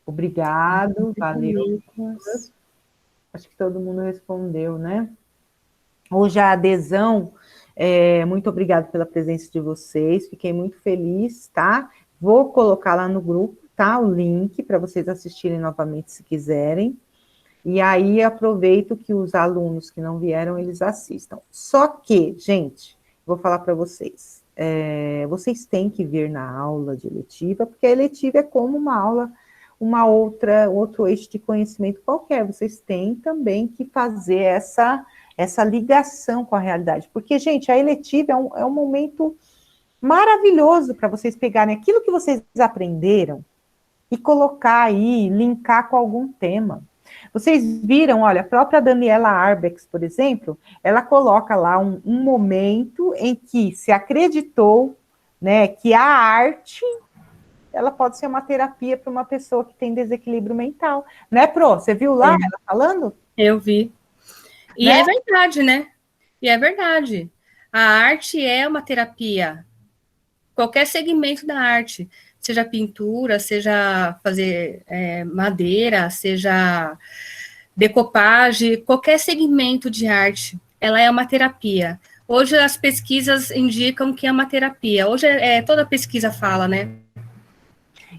Obrigado, valeu. Acho que todo mundo respondeu, né? Hoje a adesão, muito obrigado pela presença de vocês, fiquei muito feliz, tá? Vou colocar lá no grupo, tá? O link para vocês assistirem novamente se quiserem. E aí aproveito que os alunos que não vieram, eles assistam. Só que, gente, vou falar para vocês, vocês têm que vir na aula de eletiva, porque a eletiva é como uma aula, outro eixo de conhecimento qualquer. Vocês têm também que fazer essa ligação com a realidade. Porque, gente, a eletiva é um momento maravilhoso para vocês pegarem aquilo que vocês aprenderam e colocar aí, linkar com algum tema. Vocês viram, olha, a própria Daniela Arbex, por exemplo, ela coloca lá um momento em que se acreditou, né, que a arte, ela pode ser uma terapia para uma pessoa que tem desequilíbrio mental. Né, Pro? Você viu lá ela falando? Eu vi. E né? É verdade, né? E é verdade. A arte é uma terapia. Qualquer segmento da arte, seja pintura, seja fazer madeira, seja decopagem, qualquer segmento de arte ela é uma terapia. Hoje as pesquisas indicam que é uma terapia. Hoje toda pesquisa fala, né?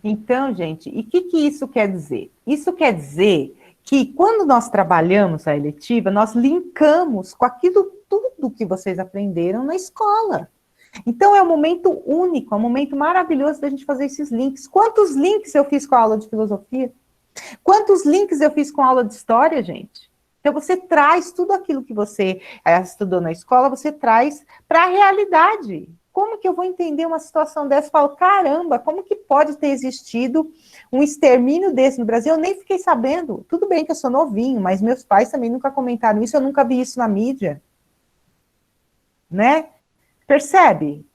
Então, gente, e o que isso quer dizer? Isso quer dizer que quando nós trabalhamos a eletiva, nós linkamos com aquilo tudo que vocês aprenderam na escola. Então, é um momento único, é um momento maravilhoso da gente fazer esses links. Quantos links eu fiz com a aula de filosofia? Quantos links eu fiz com a aula de história, gente? Então, você traz tudo aquilo que você estudou na escola, você traz para a realidade. Como que eu vou entender uma situação dessa? Eu falo, caramba, como que pode ter existido um extermínio desse no Brasil? Eu nem fiquei sabendo. Tudo bem que eu sou novinho, mas meus pais também nunca comentaram isso, eu nunca vi isso na mídia. Né? Percebe?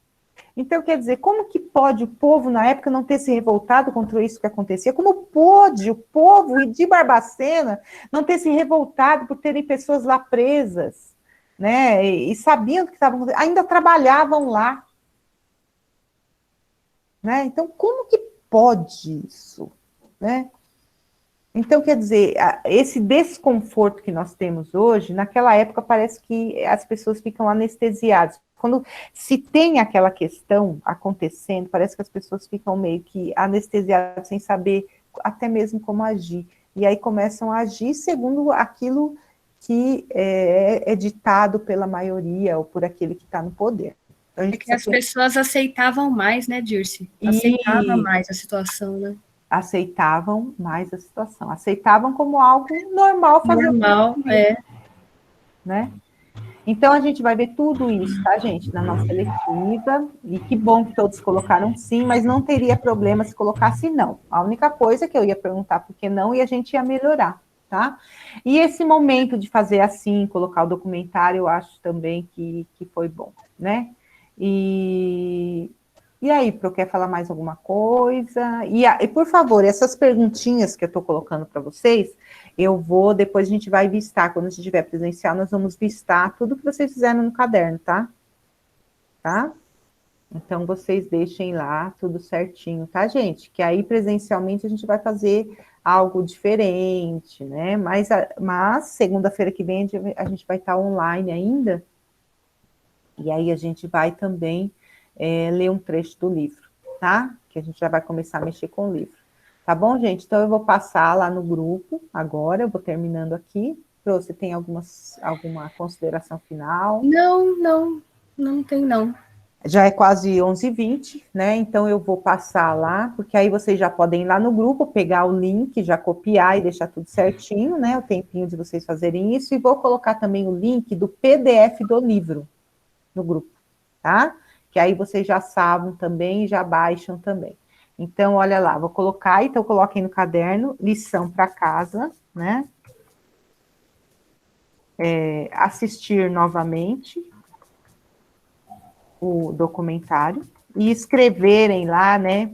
Então, quer dizer, como que pode o povo, na época, não ter se revoltado contra isso que acontecia? Como pôde o povo de Barbacena não ter se revoltado por terem pessoas lá presas, né? E sabiam que estavam acontecendo, ainda trabalhavam lá. Né? Então, como que pode isso? Né? Então, quer dizer, esse desconforto que nós temos hoje, naquela época parece que as pessoas ficam anestesiadas. Quando se tem aquela questão acontecendo, parece que as pessoas ficam meio que anestesiadas, sem saber até mesmo como agir. E aí começam a agir segundo aquilo que é ditado pela maioria ou por aquele que está no poder. Então, é que as pessoas aceitavam mais, né, Dirce? Aceitavam mais a situação, né? Aceitavam mais a situação. Aceitavam como algo normal fazer. Normal, né? Então, a gente vai ver tudo isso, tá, gente? Na nossa letiva. E que bom que todos colocaram sim, mas não teria problema se colocasse não. A única coisa que eu ia perguntar por que não e a gente ia melhorar, tá? E esse momento de fazer assim, colocar o documentário, eu acho também que foi bom, né? E aí, Pro, quer falar mais alguma coisa? E por favor, essas perguntinhas que eu estou colocando para vocês, depois a gente vai vistar, quando a gente estiver presencial, nós vamos vistar tudo que vocês fizeram no caderno, tá? Tá? Então, vocês deixem lá tudo certinho, tá, gente? Que aí, presencialmente, a gente vai fazer algo diferente, né? Mas segunda-feira que vem, a gente vai estar online ainda, e aí a gente vai também ler um trecho do livro, tá? Que a gente já vai começar a mexer com o livro. Tá bom, gente? Então, eu vou passar lá no grupo agora, eu vou terminando aqui. Pro, você tem alguma consideração final? Não tem não. Já é quase 11h20, né? Então, eu vou passar lá, porque aí vocês já podem ir lá no grupo, pegar o link, já copiar e deixar tudo certinho, né? O tempinho de vocês fazerem isso. E vou colocar também o link do PDF do livro no grupo, tá? Que aí vocês já sabem também e já baixam também. Então, olha lá, vou colocar, então coloquem no caderno, lição para casa, né? Assistir novamente o documentário e escreverem lá, né?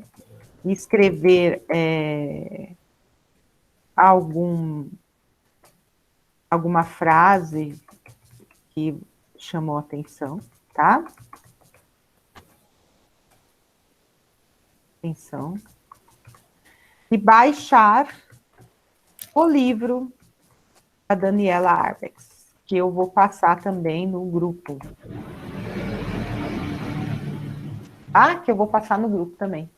Escrever alguma frase que chamou a atenção, tá? Atenção. E baixar o livro da Daniela Arbex, que eu vou passar também no grupo. Que eu vou passar no grupo também.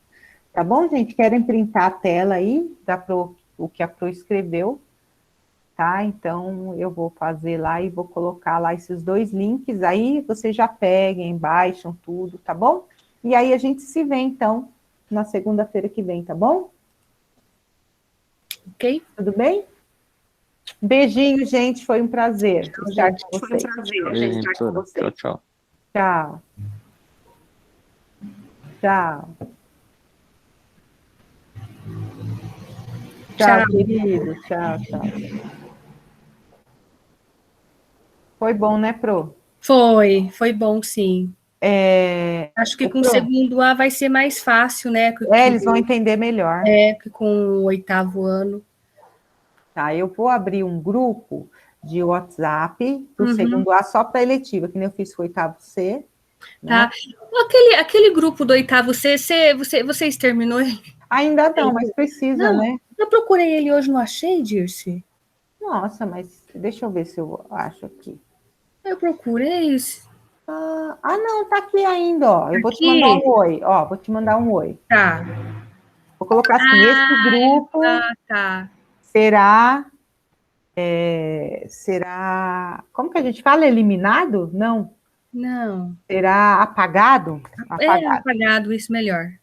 Tá bom, gente? Querem printar a tela aí, o que a Pro escreveu, tá? Então, eu vou fazer lá e vou colocar lá esses 2 links, aí vocês já peguem, baixam tudo, tá bom? E aí a gente se vê, então, na segunda-feira que vem, tá bom? Ok. Tudo bem? Beijinho, gente, foi um prazer estar com vocês. Tchau, tchau. Tchau. Tchau. Tchau, querido. Tchau. Foi bom, né, Pro? Foi bom, sim. Acho que com o segundo A vai ser mais fácil, né? Eles vão entender melhor. Que com o 8º ano. Tá, eu vou abrir um grupo de WhatsApp do segundo A só para eletiva, que nem eu fiz com o 8º C. Tá. Né? Aquele grupo do 8º C, você exterminou ele? Ainda não, mas precisa, né? Eu procurei ele hoje, não achei, Dirce? Nossa, mas deixa eu ver se eu acho aqui. Eu procurei esse. Não, tá aqui ainda, ó. Eu vou te mandar um oi, ó. Vou te mandar um oi. Tá. Vou colocar assim, esse grupo tá. será... Como que a gente fala? Eliminado? Não. Não. Será apagado? Apagado, isso melhor.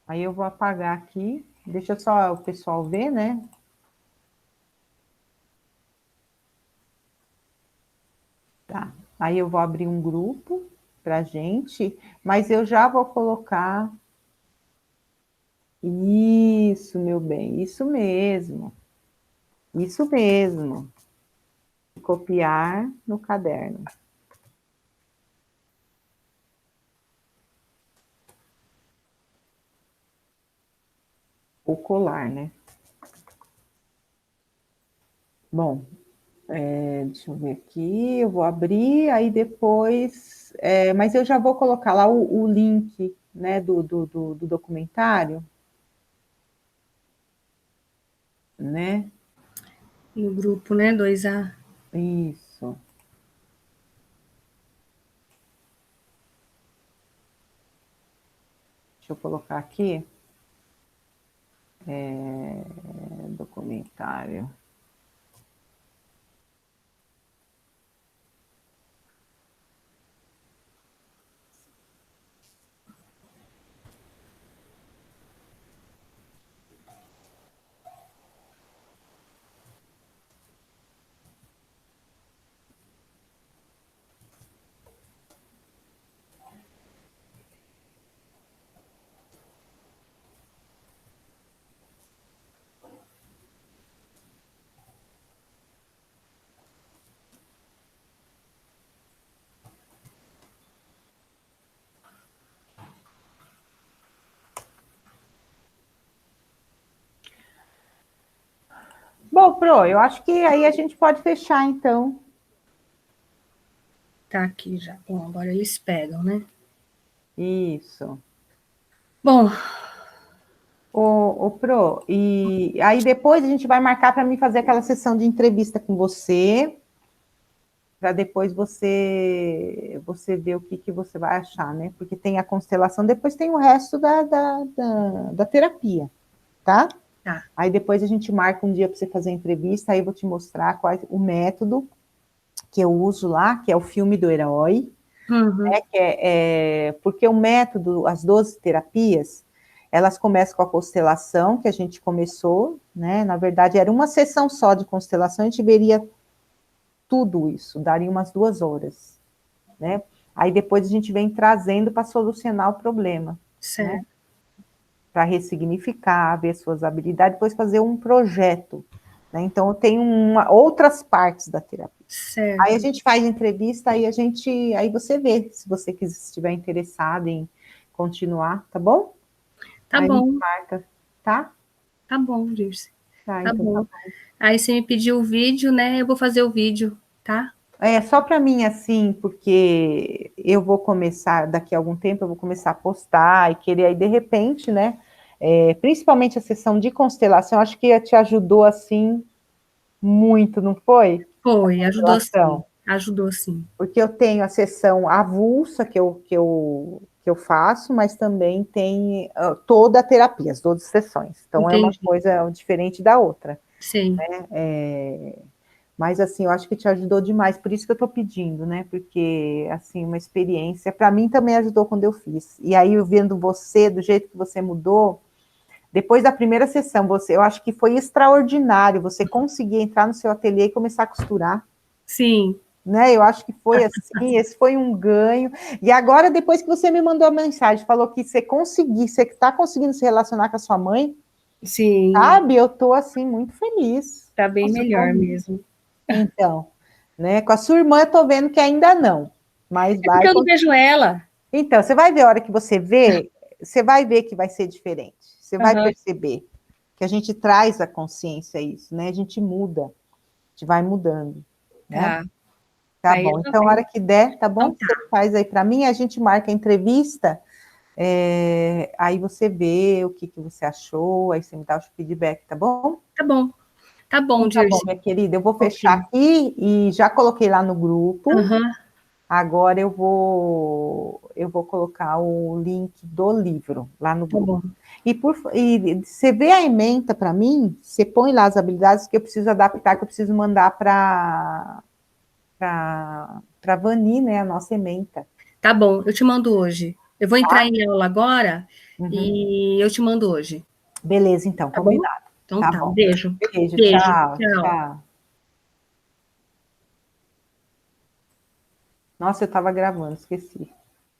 Aí eu vou apagar aqui. Deixa só o pessoal ver, né? Tá. Aí eu vou abrir um grupo pra gente, mas eu já vou colocar... Isso, meu bem, isso mesmo. Isso mesmo. Copiar no caderno. O colar, né? Bom, deixa eu ver aqui, eu vou abrir, aí depois... mas eu já vou colocar lá o link, né, do documentário, né? No grupo, né, 2A. Isso. Deixa eu colocar aqui. Documentário. Bom, Pro, eu acho que aí a gente pode fechar, então. Tá aqui já. Bom, agora eles pegam, né? Isso. Bom. Ô, Pro, e aí depois a gente vai marcar para mim fazer aquela sessão de entrevista com você, para depois você ver o que você vai achar, né? Porque tem a constelação, depois tem o resto da terapia, tá? Tá. Aí depois a gente marca um dia para você fazer a entrevista, aí eu vou te mostrar qual é o método que eu uso lá, que é o filme do herói, né? Porque o método, as 12 terapias, elas começam com a constelação, que a gente começou, né? Na verdade, era uma sessão só de constelação, a gente veria tudo isso, daria umas 2 horas, né? Aí depois a gente vem trazendo para solucionar o problema, certo, né? Para ressignificar, ver suas habilidades, depois fazer um projeto, né? Então, eu tenho outras partes da terapia. Certo. Aí a gente faz entrevista, aí você vê, se você estiver interessado em continuar, tá bom? Tá aí bom. A gente marca, tá? Tá bom, Dirce. Tá então bom. Tá bom. Aí você me pediu o vídeo, né? Eu vou fazer o vídeo, tá? Só para mim, assim, porque eu vou começar, daqui a algum tempo, eu vou começar a postar e querer aí, de repente, né? Principalmente a sessão de constelação, acho que te ajudou, assim, muito, não foi? Foi, ajudou sim. Ajudou sim. Porque eu tenho a sessão avulsa que eu faço, mas também tem toda a terapia, as 12 sessões. Então, Entendi. É uma coisa diferente da outra. Sim. Né? Mas, assim, eu acho que te ajudou demais, por isso que eu estou pedindo, né? Porque, assim, uma experiência, para mim também ajudou quando eu fiz. E aí, eu vendo você, do jeito que você mudou, depois da primeira sessão, eu acho que foi extraordinário você conseguir entrar no seu ateliê e começar a costurar. Sim. Né? Eu acho que foi assim, esse foi um ganho. E agora, depois que você me mandou a mensagem, falou que você está conseguindo se relacionar com a sua mãe, sim, sabe? Eu estou, assim, muito feliz. Tá bem melhor mesmo. Então, né? Com a sua irmã, eu estou vendo que ainda não. Mas vai. Porque eu não vejo ela. Então, você vai ver a hora que você vê, você vai ver que vai ser diferente. Você vai perceber que a gente traz a consciência a isso, né? A gente muda, a gente vai mudando. Né? Tá bom, então a hora que der, tá bom? Então, tá. Você faz aí para mim, a gente marca a entrevista Aí você vê o que você achou, aí você me dá o feedback, tá bom? Tá bom. Tá bom, Então, tá bom, Dirce. minha querida, eu vou fechar aqui e já coloquei lá no grupo. Agora eu vou colocar o link do livro lá no grupo. E você vê a ementa para mim, você põe lá as habilidades que eu preciso adaptar, que eu preciso mandar para Vani, né, a nossa ementa. Tá bom, eu te mando hoje. Eu vou entrar em aula agora e eu te mando hoje. Beleza, então, tá combinado. Bom? Então tá bom. bom. Beijo. Beijo, Beijo. tchau. Tchau. Nossa, eu estava gravando, esqueci.